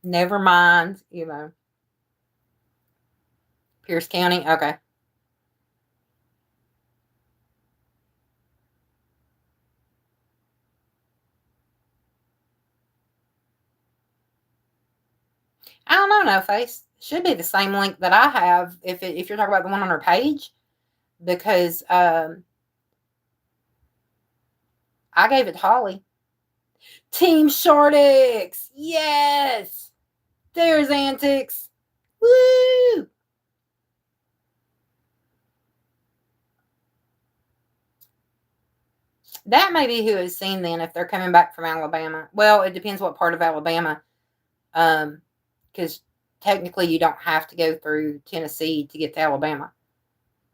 Speaker 1: Never mind, Pierce County, okay. I don't know, No Face. Should be the same link that I have if you're talking about the one on her page, because I gave it to Holly. Team Shortix, yes. There's Antics. Woo! That may be who is seen then if they're coming back from Alabama. Well, it depends what part of Alabama. Because technically you don't have to go through Tennessee to get to Alabama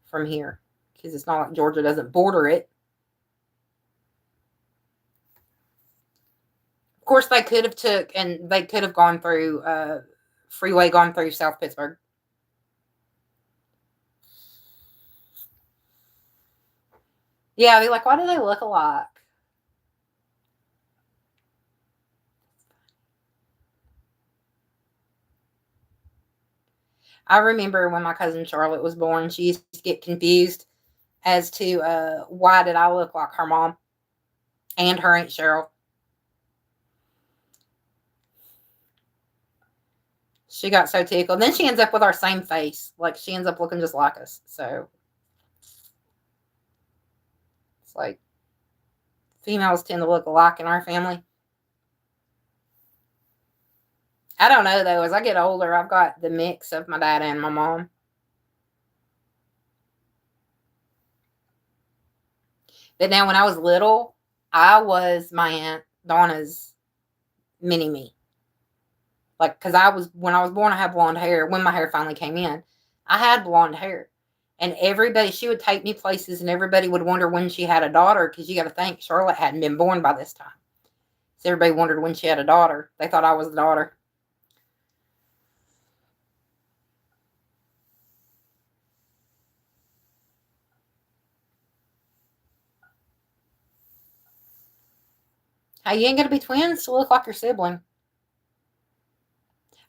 Speaker 1: from here. Because it's not like Georgia doesn't border it. Of course, they could have gone through freeway, gone through South Pittsburgh. Yeah, they're like, why do they look alike? I remember when my cousin Charlotte was born, she used to get confused as to why did I look like her mom and her Aunt Cheryl. She got so tickled. Then she ends up with our same face. Like, she ends up looking just like us. So it's like females tend to look alike in our family. I don't know, though. As I get older, I've got the mix of my dad and my mom. But now when I was little, I was my Aunt Donna's mini-me. Like, because when I was born, I had blonde hair. When my hair finally came in, I had blonde hair. And she would take me places, and everybody would wonder when she had a daughter, because you got to think, Charlotte hadn't been born by this time. So everybody wondered when she had a daughter. They thought I was the daughter. Hey, you ain't going to be twins to look like your sibling.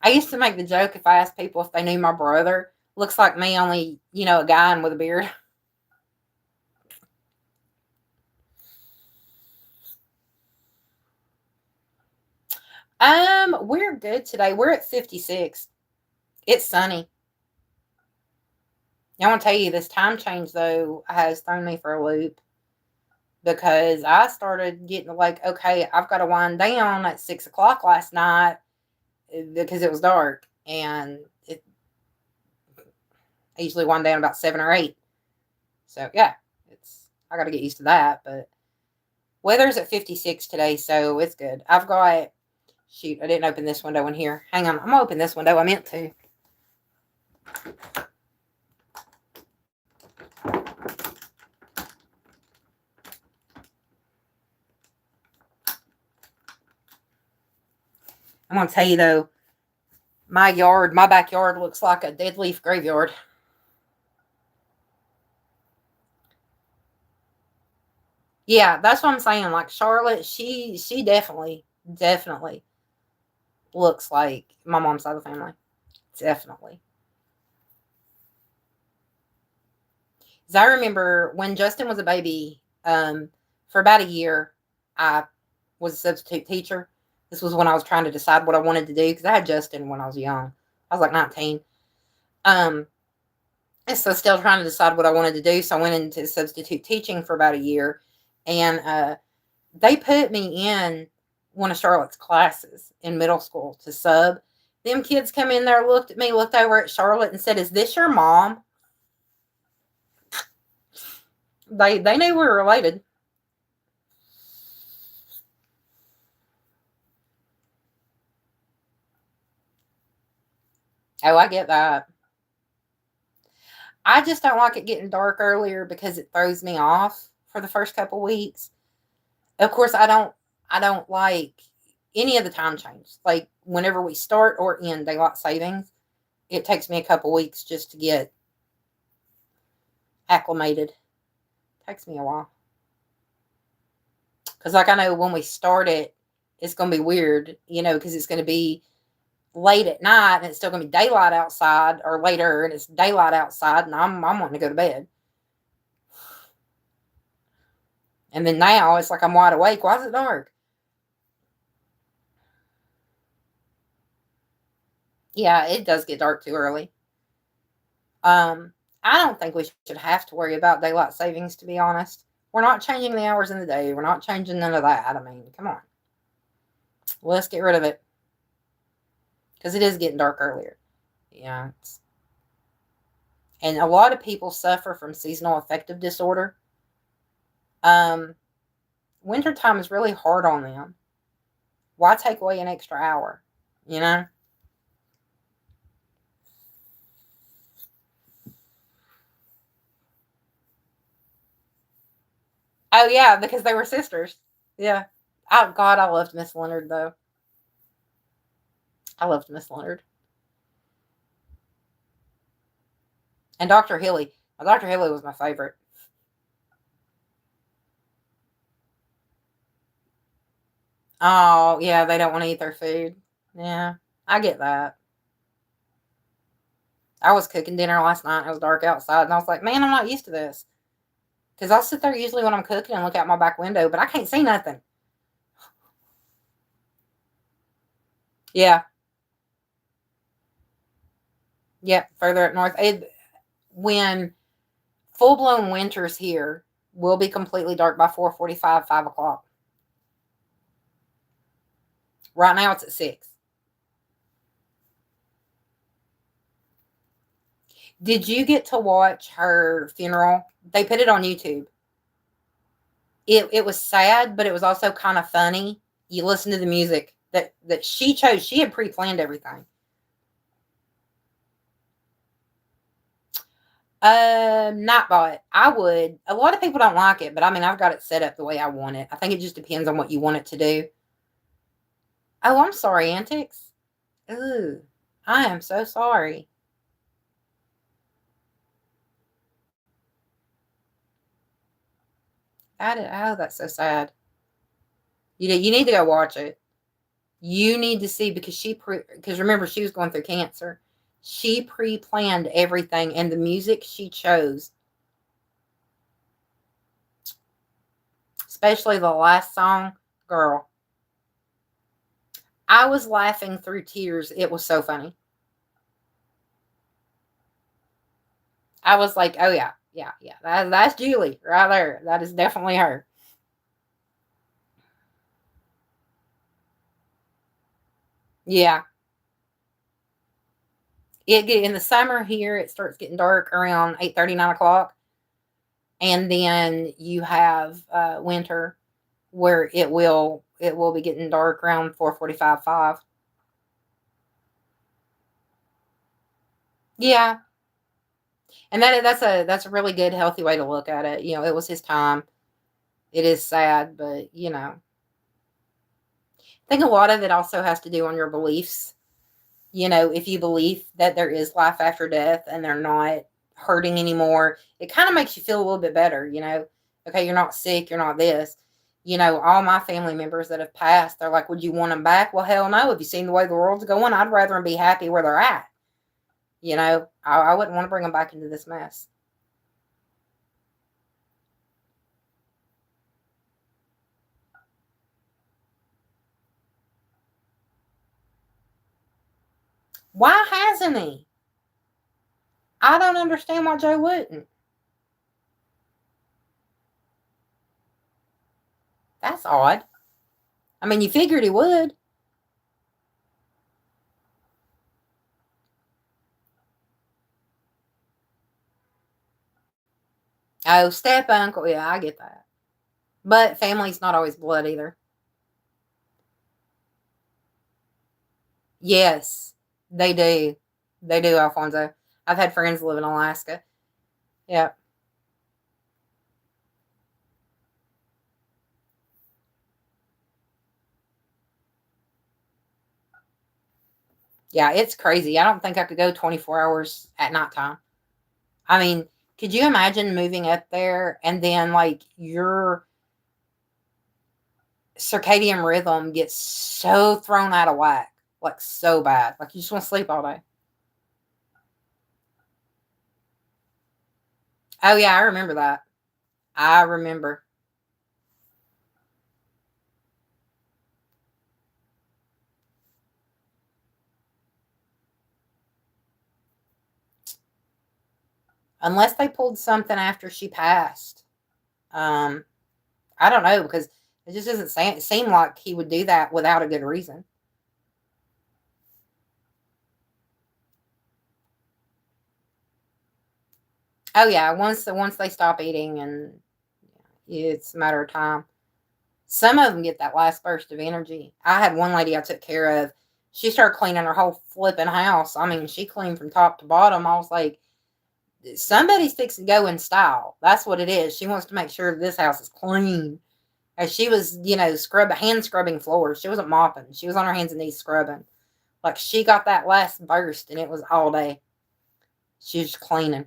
Speaker 1: I used to make the joke if I asked people if they knew my brother. Looks like me, only, a guy and with a beard. We're good today. We're at 56. It's sunny. I want to tell you, this time change, though, has thrown me for a loop. Because I started getting like, okay, I've got to wind down at 6 o'clock last night because it was dark. And I usually wind down about 7 or 8. So yeah, I got to get used to that. But weather's at 56 today, so it's good. I've got, shoot, I didn't open this window in here. Hang on, I'm going to open this window. I meant to. I'm going to tell you, though, my backyard looks like a dead leaf graveyard. Yeah, that's what I'm saying. Like Charlotte, she definitely looks like my mom's side of the family. Definitely. Because I remember when Justin was a baby, for about a year, I was a substitute teacher. This was when I was trying to decide what I wanted to do because I had Justin when I was young. I was like 19. And so still trying to decide what I wanted to do. So I went into substitute teaching for about a year. And they put me in one of Charlotte's classes in middle school to sub. Them kids come in there, looked at me, looked over at Charlotte and said, "Is this your mom?" They knew we were related. Oh, I get that. I just don't like it getting dark earlier because it throws me off for the first couple weeks. Of course, I don't like any of the time change. Like whenever we start or end daylight savings, it takes me a couple weeks just to get acclimated. It takes me a while. Because like I know when we start it, it's going to be weird, because it's going to be late at night and it's still going to be daylight outside, or later and it's daylight outside and I'm wanting to go to bed. And then now it's like I'm wide awake. Why is it dark? Yeah, it does get dark too early. I don't think we should have to worry about daylight savings, to be honest. We're not changing the hours in the day. We're not changing none of that. I mean, come on. Let's get rid of it. Because it is getting dark earlier. Yeah. And a lot of people suffer from seasonal affective disorder. Wintertime is really hard on them. Why take away an extra hour? You know? Oh, yeah, because they were sisters. Yeah. Oh, God, I loved Miss Leonard, though. I loved Miss Leonard. And Dr. Hilly. Dr. Hilly was my favorite. Oh, yeah, they don't want to eat their food. Yeah, I get that. I was cooking dinner last night. It was dark outside, and I was like, man, I'm not used to this. Because I'll sit there usually when I'm cooking and look out my back window, but I can't see nothing. Yeah. Yep, further up north. When full-blown winter's here, will be completely dark by 4:45, 5 o'clock. Right now it's at 6. Did you get to watch her funeral? They put it on YouTube. It was sad, but it was also kind of funny. You listen to the music that she chose. She had pre-planned everything. Nightbot. I would. A lot of people don't like it, but I mean, I've got it set up the way I want it. I think it just depends on what you want it to do. Oh, I'm sorry, Antics. Ooh, I am so sorry. Oh, that's so sad. You need to go watch it. You need to see because remember she was going through cancer. She pre-planned everything, and the music she chose, especially the last song, girl. I was laughing through tears. It was so funny. I was like, oh yeah, yeah, yeah. That's Julie right there. That is definitely her. Yeah. In the summer here, it starts getting dark around 8:30, 9 o'clock. And then you have winter where it will be getting dark around 4:45, 5. Yeah. And that's a really good, healthy way to look at it. It was his time. It is sad, but I think a lot of it also has to do on your beliefs. If you believe that there is life after death and they're not hurting anymore, it kind of makes you feel a little bit better. Okay, you're not sick, you're not this. All my family members that have passed, they're like, would you want them back? Well, hell no. Have you seen the way the world's going? I'd rather them be happy where they're at. I wouldn't want to bring them back into this mess. Why hasn't he? I don't understand why Joe wouldn't. That's odd. I mean, you figured he would. Oh, step uncle. Yeah, I get that. But family's not always blood either. Yes, they do. They do, Alfonso. I've had friends live in Alaska. Yeah. Yeah, it's crazy. I don't think I could go 24 hours at nighttime. I mean, could you imagine moving up there and then like your circadian rhythm gets so thrown out of whack, like so bad. Like you just want to sleep all day. Oh yeah, I remember that. I remember. Unless they pulled something after she passed. Um, I don't know because it just doesn't seem like he would do that without a good reason. Oh yeah, once they stop eating and it's a matter of time. Some of them get that last burst of energy. I had one lady I took care of. She started cleaning her whole flipping house. I mean, she cleaned from top to bottom. I was like, somebody's fixing to go in style. That's what it is. She wants to make sure this house is clean. As she was, hand scrubbing floors. She wasn't mopping. She was on her hands and knees scrubbing. Like she got that last burst and it was all day. She was cleaning.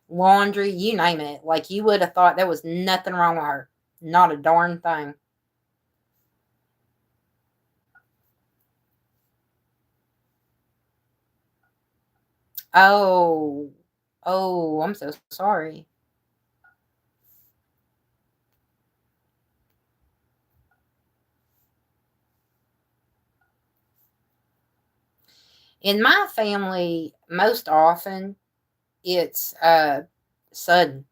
Speaker 1: Laundry, you name it. Like you would have thought there was nothing wrong with her. Not a darn thing. Oh, oh, I'm so sorry. In my family, most often it's sudden.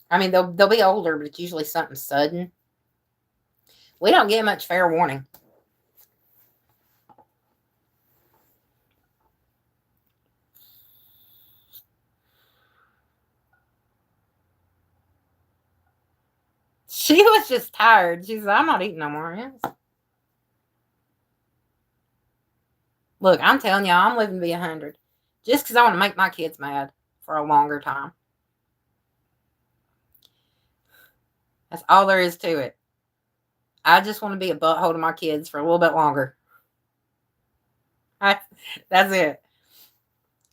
Speaker 1: I mean, they'll be older, but it's usually something sudden. We don't get much fair warning. She was just tired. She said, "I'm not eating no more." Yes. Look, I'm telling y'all, I'm living to be 100, just because I want to make my kids mad for a longer time. That's all there is to it. I just want to be a butthole to my kids for a little bit longer. I, that's it.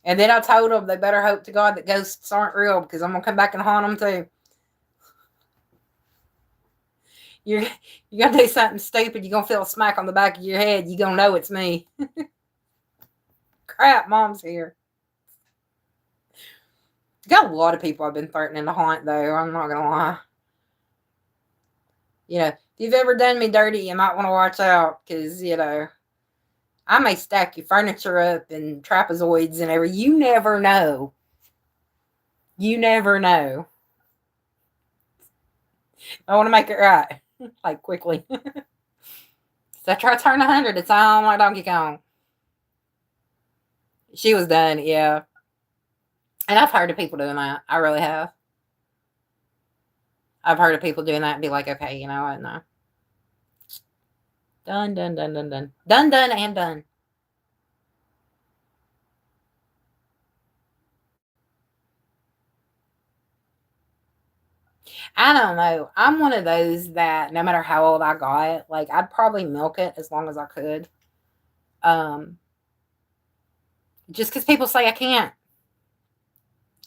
Speaker 1: And then I told them they better hope to God that ghosts aren't real because I'm gonna come back and haunt them too. You're you're gonna do something stupid. You're gonna feel a smack on the back of your head. You're gonna know it's me. Crap, mom's here. Got a lot of people I've been threatening to haunt though. I'm not gonna lie. If you've ever done me dirty, you might want to watch out because I may stack your furniture up and trapezoids and everything. You never know. You never know. I want to make it right, like quickly. So I try to turn 100. It's all my Donkey Kong. She was done, yeah. And I've heard of people doing that. I really have. I've heard of people doing that and be like, okay, you know what? No. Done, done, done, done, done. Done, done, and done. I don't know. I'm one of those that no matter how old I got, like I'd probably milk it as long as I could. Um, just because people say I can't,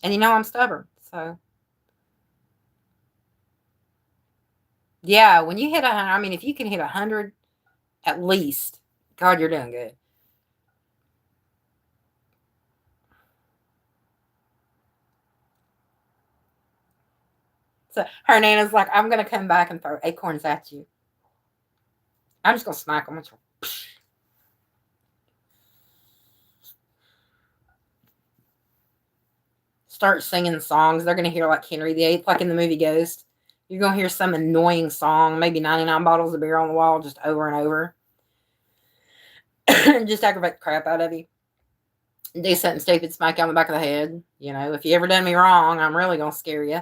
Speaker 1: and I'm stubborn. So yeah, when you hit 100, I mean, if you can hit 100 at least, God, you're doing good. So her Nana's like, I'm gonna come back and throw acorns at you. I'm just gonna smack them. Start singing songs. They're gonna hear like Henry VIII, like in the movie Ghost. You're gonna hear some annoying song, maybe 99 bottles of beer on the wall, just over and over, just aggravate the crap out of you. Do something stupid, smack you on the back of the head. If you ever done me wrong, I'm really gonna scare you.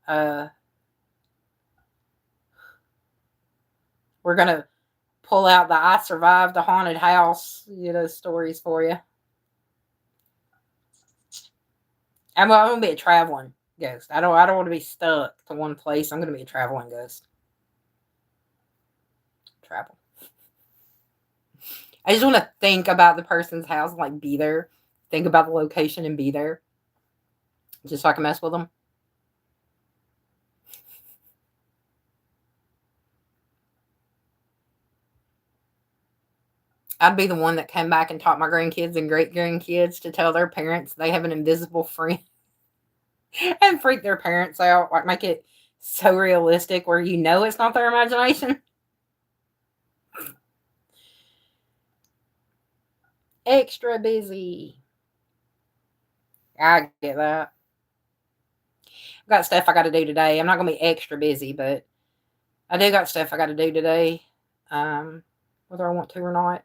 Speaker 1: Uh, we're gonna pull out the "I survived a haunted house" stories for you. I'm gonna be a traveling ghost. I don't want to be stuck to one place. I'm gonna be a traveling ghost. Travel. I just want to think about the person's house, like be there, think about the location and be there, just so I can mess with them. I'd be the one that came back and taught my grandkids and great grandkids to tell their parents they have an invisible friend and freak their parents out, like make it so realistic where it's not their imagination. Extra busy. I get that. I've got stuff I got to do today. I'm not going to be extra busy, but I do got stuff I got to do today, whether I want to or not.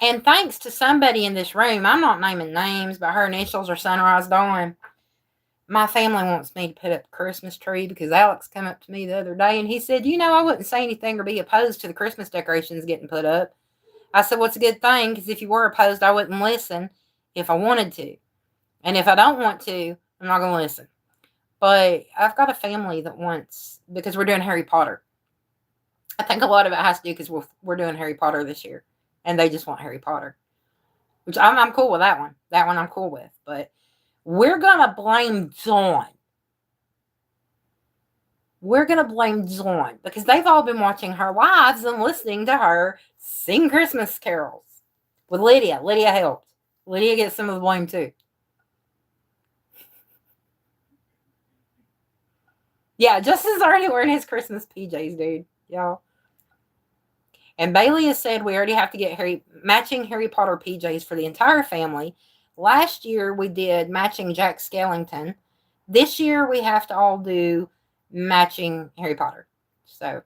Speaker 1: And thanks to somebody in this room, I'm not naming names, but her initials are Sunrise Dawn. My family wants me to put up a Christmas tree because Alex came up to me the other day and he said, I wouldn't say anything or be opposed to the Christmas decorations getting put up. I said, well, it's a good thing because if you were opposed, I wouldn't listen if I wanted to. And if I don't want to, I'm not going to listen. But I've got a family that wants, because we're doing Harry Potter. I think a lot of it has to do because we're doing Harry Potter this year. And they just want Harry Potter. Which I'm cool with that one. That one I'm cool with. But we're going to blame Dawn. We're going to blame Dawn because they've all been watching her lives and listening to her sing Christmas carols with Lydia. Lydia helped. Lydia gets some of the blame too. Yeah, Justin's already wearing his Christmas PJs, dude. Y'all. And Bailey has said we already have to get matching Harry Potter PJs for the entire family. Last year we did matching Jack Skellington. This year we have to all do matching Harry Potter. So,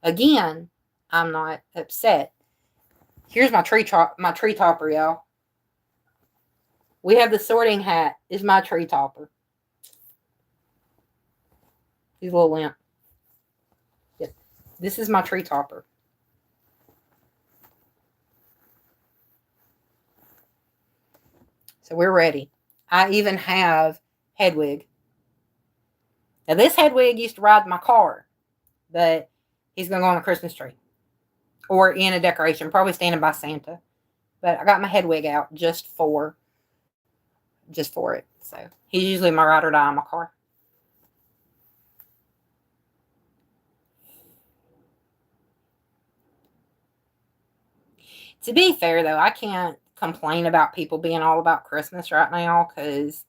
Speaker 1: again, I'm not upset. Here's my tree topper, y'all. We have the sorting hat is my tree topper. He's a little limp. Yep. This is my tree topper. So we're ready. I even have Hedwig. Now this Hedwig used to ride my car, but he's going to go on a Christmas tree or in a decoration, probably standing by Santa. But I got my Hedwig out just for it. So he's usually my ride or die on my car. To be fair, though, I can't complain about people being all about Christmas right now because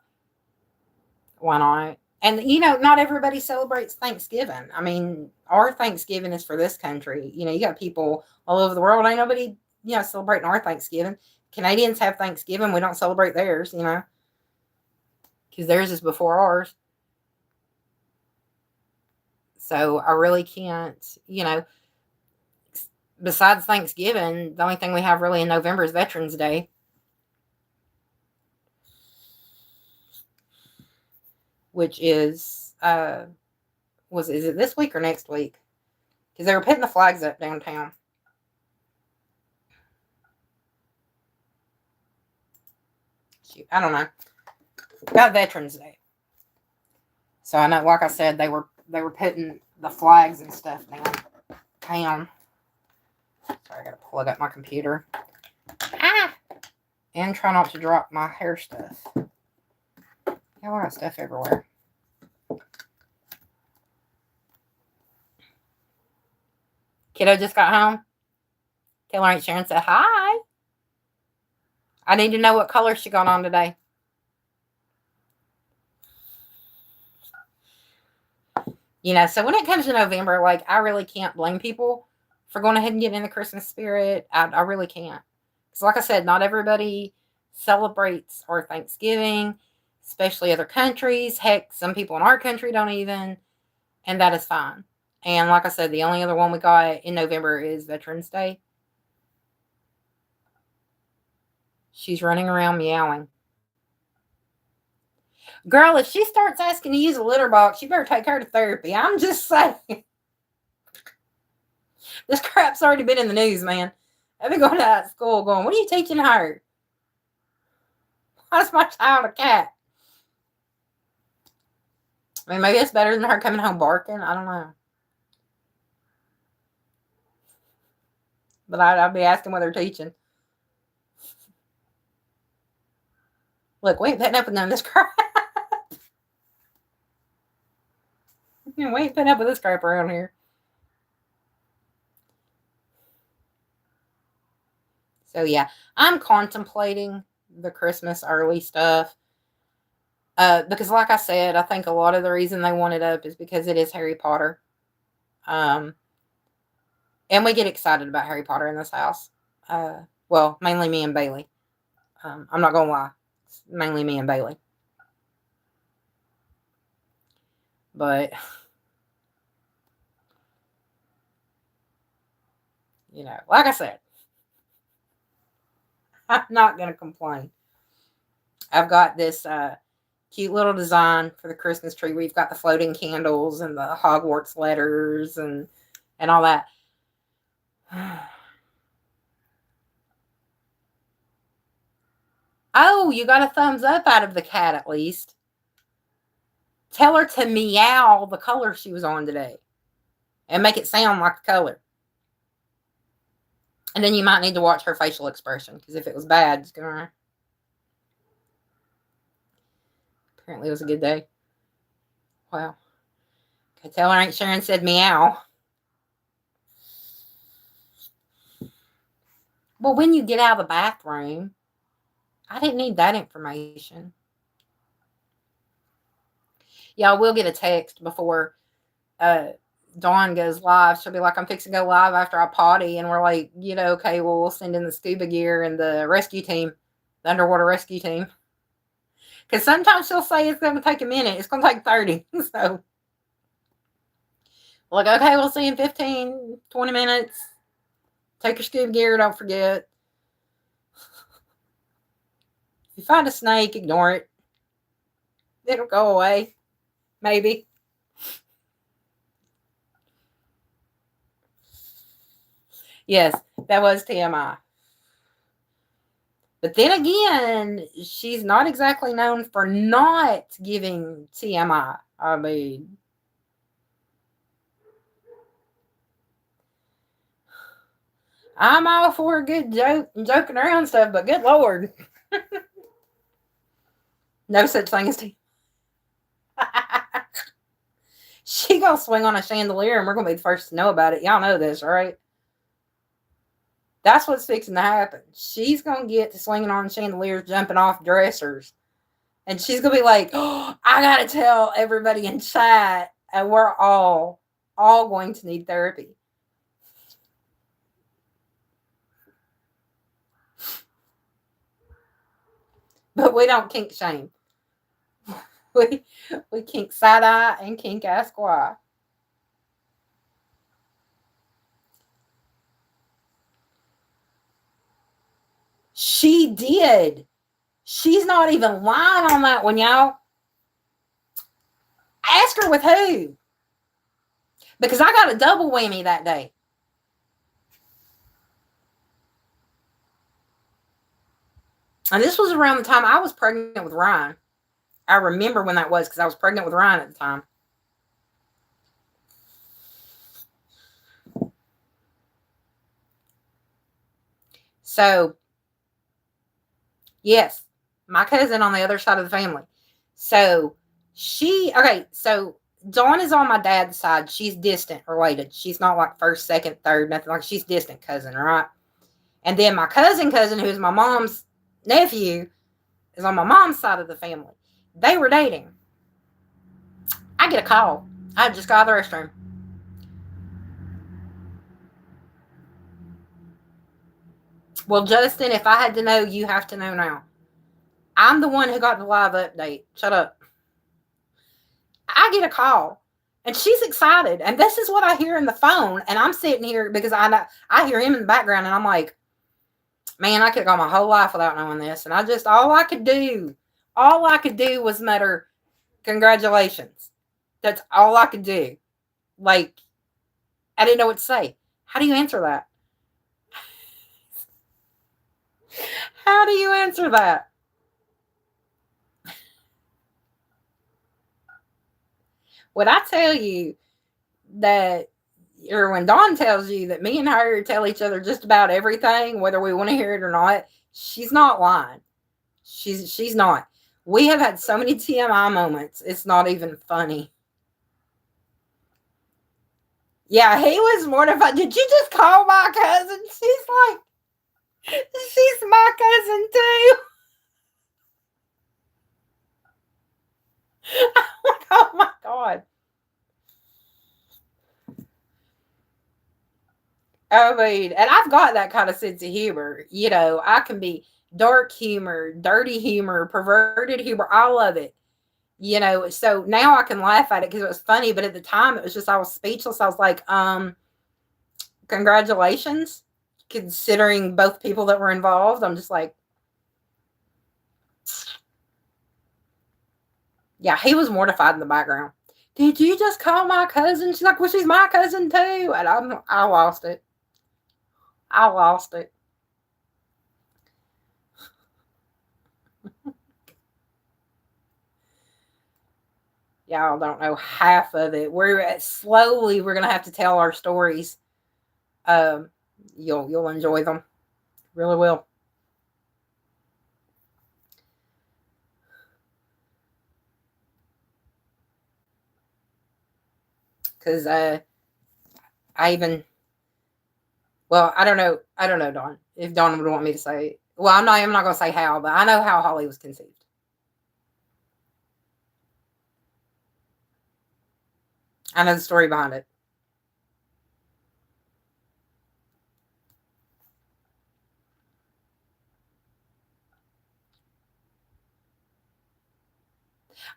Speaker 1: why not? And, not everybody celebrates Thanksgiving. I mean, our Thanksgiving is for this country. You got people all over the world. Ain't nobody, celebrating our Thanksgiving. Canadians have Thanksgiving. We don't celebrate theirs, because theirs is before ours. So I really can't, besides Thanksgiving, the only thing we have really in November is Veterans Day. Which is, is it this week or next week? Because they were putting the flags up downtown. Shoot, I don't know. Got Veterans Day. So I know, like I said, they were putting the flags and stuff downtown. Sorry, I gotta plug up my computer. And try not to drop my hair stuff. Yeah, I got stuff everywhere. Kiddo just got home. Taylor Aunt Sharon said, hi. I need to know what color she got on today. You know, so when it comes to November, like, I really can't blame people for going ahead and getting in the Christmas spirit. I really can't. Because, like I said, not everybody celebrates or Thanksgiving, especially other countries. Heck, some people in our country don't even. And that is fine. And like I said, the only other one we got in November is Veterans Day. She's running around meowing. Girl, if she starts asking to use a litter box, you better take her to therapy. I'm just saying. This crap's already been in the news, man. I've been going out of school going, what are you teaching her? Why's my child a cat? I mean, maybe it's better than her coming home barking. I don't know. But I'd be asking what they're teaching. Look, we ain't putting up with none of this crap. We ain't putting up with this crap around here. So, yeah, I'm contemplating the Christmas early stuff. Because, like I said, I think a lot of the reason they want it up is because it is Harry Potter. And we get excited about Harry Potter in this house. Well, mainly me and Bailey. I'm not going to lie. It's mainly me and Bailey. But, you know, like I said, I'm not going to complain. I've got this cute little design for the Christmas tree. We've got the floating candles and the Hogwarts letters and all that. Oh, you got a thumbs up out of the cat at least. Tell her to meow the color she was on today. And make it sound like the color. And then you might need to watch her facial expression. Because if it was bad, it's going to... Apparently it was a good day. Wow. Okay, tell her Aunt Sharon said meow. Well, when you get out of the bathroom, I didn't need that information. Yeah, I will get a text before Dawn goes live. She'll be like, I'm fixing to go live after I potty. And we're like, you know, okay, well, we'll send in the scuba gear and the rescue team, the underwater rescue team. Because sometimes she'll say it's going to take a minute. It's going to take 30. So, like, okay, we'll see you in 15, 20 minutes. Take your scuba gear, don't forget. If you find a snake, ignore it. It'll go away. Maybe. Yes, that was TMI. But then again, she's not exactly known for not giving TMI. I mean, I'm all for a good joke and joking around stuff, but good Lord. No such thing as TMI. She gonna swing on a chandelier and we're gonna be the first to know about it. Y'all know this, right? That's what's fixing to happen. She's gonna get to swinging on chandeliers, jumping off dressers. And she's gonna be like, oh, I gotta tell everybody in chat, and we're all going to need therapy. But we don't kink shame. We kink side eye and kink ask why. She did. She's not even lying on that one, y'all. Ask her with who. Because I got a double whammy that day. And this was around the time I was pregnant with Ryan. I remember when that was because I was pregnant with Ryan at the time. So, yes, my cousin on the other side of the family. So, so Dawn is on my dad's side. She's distant related. She's not like first, second, third, nothing like she's distant cousin, right? And then my cousin, who's my mom's nephew, is on my mom's side of the family. They were dating. I get a call. I just got out of the restroom. Well, Justin, if I had to know, you have to know now. I'm the one who got the live update. Shut up. I get a call, and she's excited, and this is what I hear in the phone, and I'm sitting here because I hear him in the background, and I'm like, man, I could have gone my whole life without knowing this, and all I could do was mutter, congratulations. That's all I could do. Like, I didn't know what to say. How do you answer that? How do you answer that? When I tell you that, or when Dawn tells you that me and her tell each other just about everything, whether we want to hear it or not, she's not lying. She's not. We have had so many TMI moments. It's not even funny. Yeah, he was mortified. Did you just call my cousin? She's like, she's my cousin too. Oh my God. I mean, and I've got that kind of sense of humor. You know, I can be dark humor, dirty humor, perverted humor. I love it. You know, so now I can laugh at it because it was funny, but at the time it was just, I was speechless. I was like, congratulations, considering both people that were involved. I'm just like, yeah, he was mortified in the background. Did you just call my cousin? She's like, well, she's my cousin too. And I lost it. I lost it. Y'all don't know half of it. We're gonna have to tell our stories. You'll enjoy them. Really will. Because I even, well, I don't know, Dawn. If Dawn would want me to say, well, I'm not gonna say how, but I know how Holly was conceived. I know the story behind it.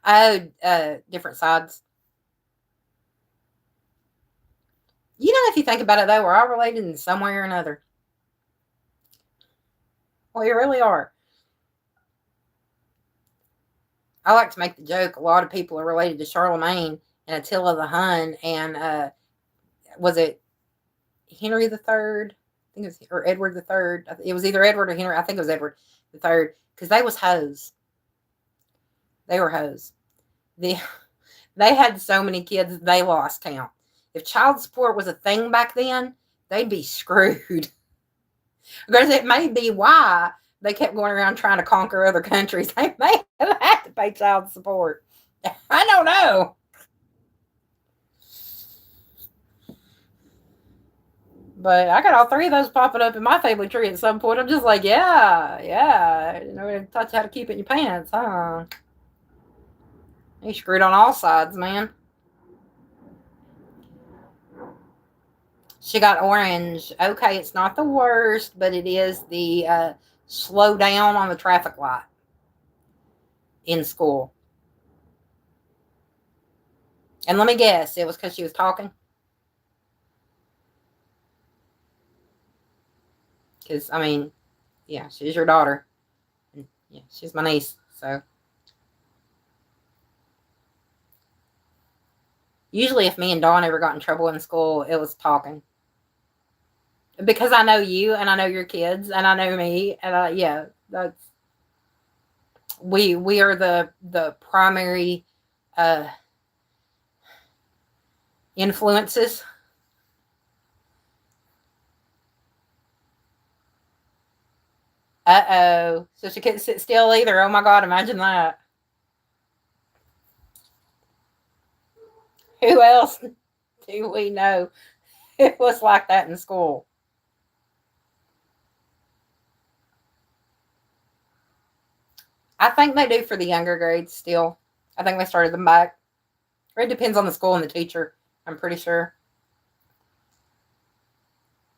Speaker 1: Oh, different sides. You know, if you think about it, though, we're all related in some way or another. We really are. I like to make the joke. A lot of people are related to Charlemagne and Attila the Hun, and was it Henry the Third? I think it was, or Edward the Third. It was either Edward or Henry. I think it was Edward the Third, because they was hoes. They were hoes. They had so many kids they lost count. If child support was a thing back then, they'd be screwed. Because it may be why they kept going around trying to conquer other countries. They may have had to pay child support. I don't know. But I got all three of those popping up in my family tree at some point. I'm just like, yeah. You know, taught you how to keep it in your pants, huh? You screwed on all sides, man. She got orange. Okay, it's not the worst, but it is the slow down on the traffic light in school. And let me guess, it was because she was talking. Because, I mean, Yeah, she's your daughter. And yeah, she's my niece. So usually, if me and Dawn ever got in trouble in school, it was talking. Because I know you, and I know your kids, and I know me, and yeah, that's we are the primary uh, influences. Uh-oh. So she couldn't sit still either. Oh my God, imagine that. Who else do we know it was like that in school? I think they do for the younger grades still. I think they started them back. Or it depends on the school and the teacher, I'm pretty sure.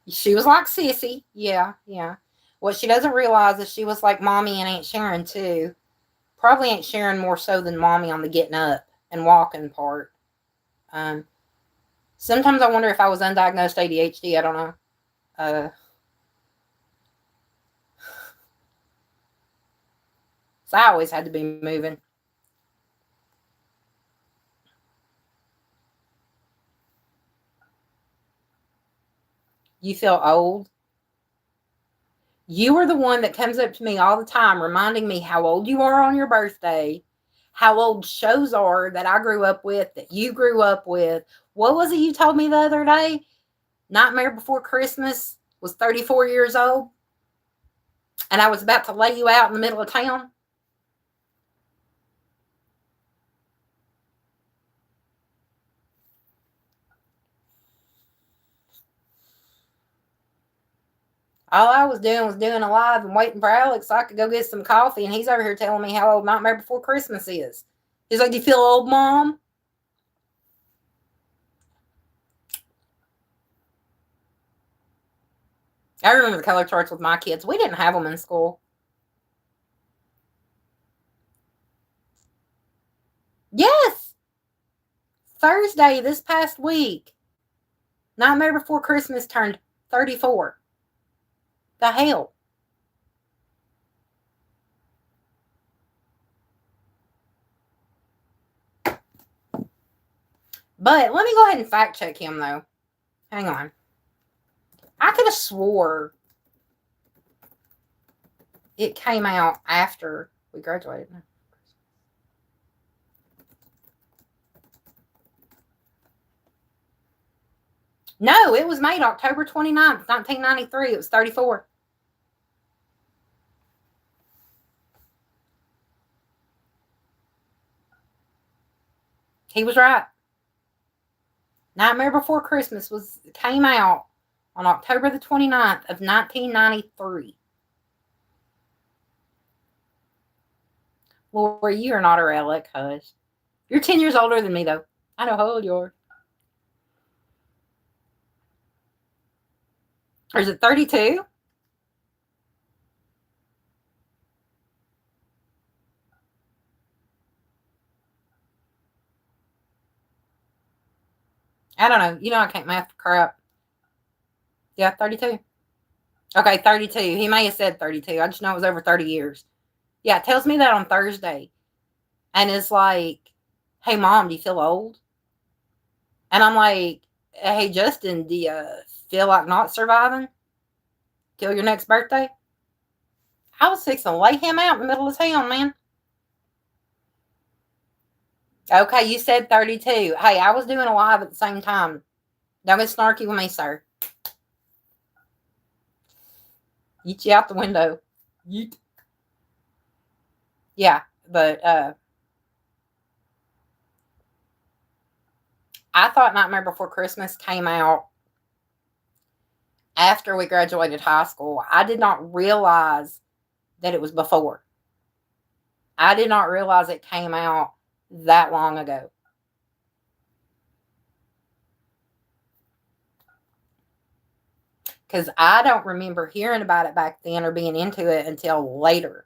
Speaker 1: She was like Sissy. Yeah, yeah. What she doesn't realize is she was like Mommy and Aunt Sharon too. Probably Aunt Sharon more so than Mommy on the getting up and walking part. Um, Sometimes I wonder if I was undiagnosed ADHD. I don't know. Uh, so I always had to be moving. You feel old? You are the one that comes up to me all the time reminding me how old you are on your birthday, how old shows are that I grew up with, that you grew up with. What was it you told me the other day? Nightmare Before Christmas was 34 years old, and I was about to lay you out in the middle of town. All I was doing was doing a live and waiting for Alex so I could go get some coffee, and he's over here telling me how old Nightmare Before Christmas is. He's like, "Do you feel old, Mom?" I remember the color charts with my kids. We didn't have them in school. Yes, Thursday this past week, Nightmare Before Christmas turned 34. The hell? But let me go ahead and fact check him, though. Hang on. I could have swore it came out after we graduated. No, it was made October 29th, 1993. It was 34. He was right. Nightmare Before Christmas came out on October the 29th of 1993. Lori, you are not a relic, hush. You're 10 years older than me, though. I know how old you are. Or is it 32? I don't know. You know I can't math for crap. Yeah, 32. Okay, 32. He may have said 32. I just know it was over 30 years. Yeah, it tells me that on Thursday. And it's like, "Hey, Mom, do you feel old?" And I'm like, "Hey, Justin, do you feel like not surviving till your next birthday?" I was fixing to lay him out in the middle of town, man. Okay, you said 32. Hey, I was doing a live at the same time. Don't get snarky with me, sir. Yeet you out the window. Yeet. Yeah, but I thought Nightmare Before Christmas came out after we graduated high school. I did not realize that it was before. I did not realize it came out that long ago. Because I don't remember hearing about it back then or being into it until later.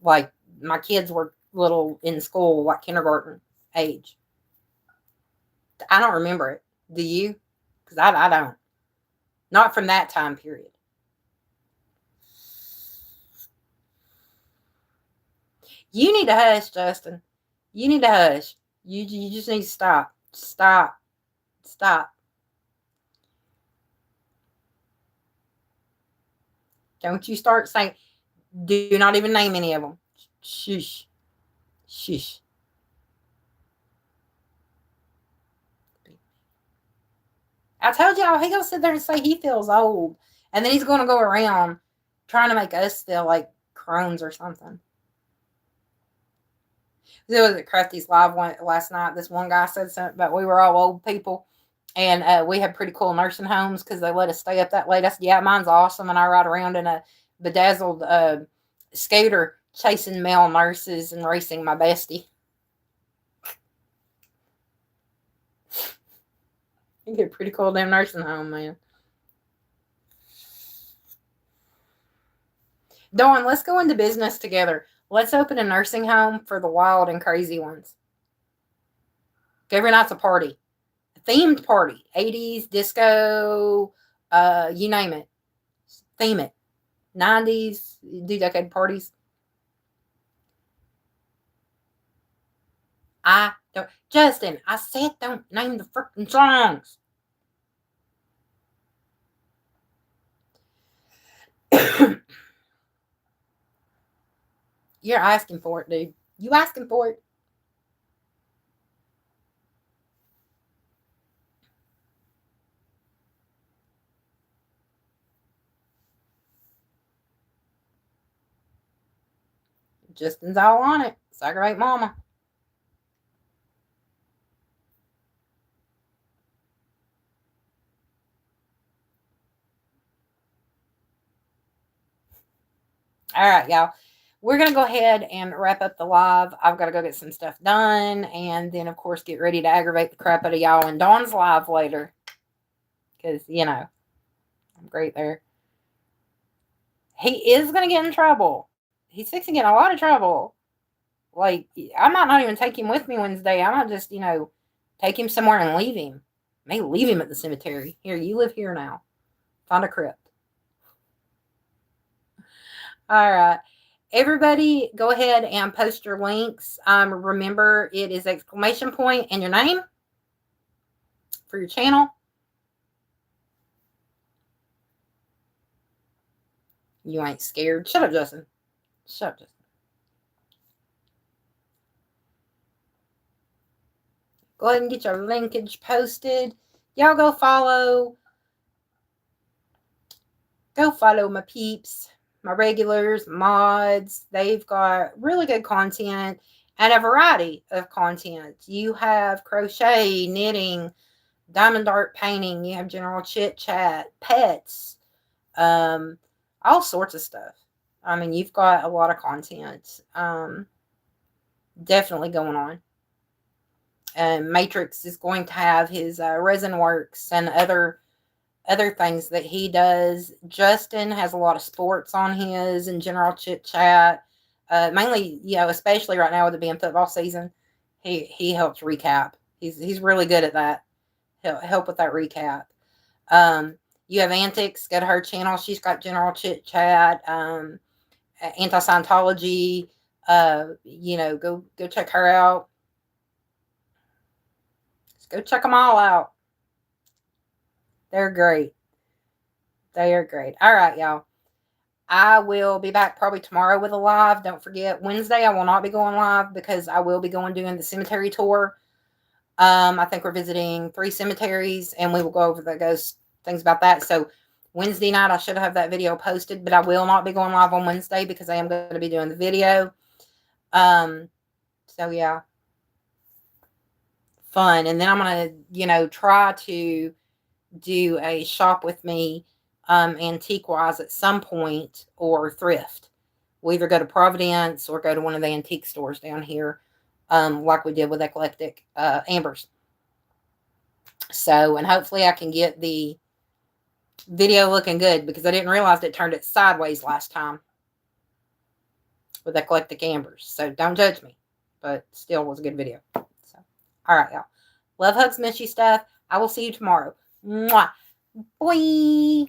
Speaker 1: Like, my kids were little in school, like kindergarten age. I don't remember it. Do you? Because I don't. Not from that time period. You need to hush, Justin. You need to hush. You just need to stop. Stop. Stop. Don't you start saying, do not even name any of them. Shush. Shush. I told y'all, he gonna sit there and say he feels old. And then he's gonna go around trying to make us feel like crones or something. It was at Crafty's Live one last night. This one guy said something about we were all old people. And we had pretty cool nursing homes because they let us stay up that late. I said, yeah, mine's awesome. And I ride around in a bedazzled scooter chasing male nurses and racing my bestie. You get a pretty cool damn nursing home, man. Dawn, let's go into business together. Let's open a nursing home for the wild and crazy ones. Every night's a party. A themed party. 80s, disco, you name it. Theme it. 90s, do decade parties. I don't. Justin, I said don't name the freaking songs. You're asking for it, dude. You asking for it. Justin's all on it. Sagrate mama. All right, y'all. We're going to go ahead and wrap up the live. I've got to go get some stuff done. And then, of course, get ready to aggravate the crap out of y'all in Dawn's live later. Because, you know, I'm great there. He is going to get in trouble. He's fixing to get in a lot of trouble. Like, I might not even take him with me Wednesday. I might just, you know, take him somewhere and leave him. Maybe leave him at the cemetery. Here, you live here now. Find a crypt. All right. Everybody, go ahead and post your links. Remember, it is exclamation point and your name for your channel. You ain't scared. Shut up, Justin. Shut up, Justin. Go ahead and get your linkage posted. Y'all go follow. Go follow my peeps, my regulars, mods. They've got really good content and a variety of content. You have crochet, knitting, diamond art painting. You have general chit chat, pets, all sorts of stuff. I mean, you've got a lot of content definitely going on. Matrix is going to have his resin works and other things that he does. Justin has a lot of sports on his and general chit chat. Mainly, you know, especially right now with it being football season, he helps recap. He's really good at that. He'll help with that recap. You have Antics, go to her channel. She's got general chit chat, anti-Scientology. You know, go check her out. Go check them all out. They're great. They are great. All right, y'all. I will be back probably tomorrow with a live. Don't forget, Wednesday I will not be going live because I will be doing the cemetery tour. I think we're visiting 3 cemeteries, and we will go over those things about that. So Wednesday night I should have that video posted, but I will not be going live on Wednesday because I am going to be doing the video. So yeah. Fun. And then I'm going to, you know, try to do a shop with me antique wise at some point, or thrift. We'll either go to Providence or go to one of the antique stores down here, like we did with Eclectic Ambers. So, and hopefully I can get the video looking good, because I didn't realize it turned it sideways last time with Eclectic Ambers. So don't judge me, but still was a good video. So, all right, y'all. Love, hugs, miss you stuff. I will see you tomorrow. Mwah. Bye.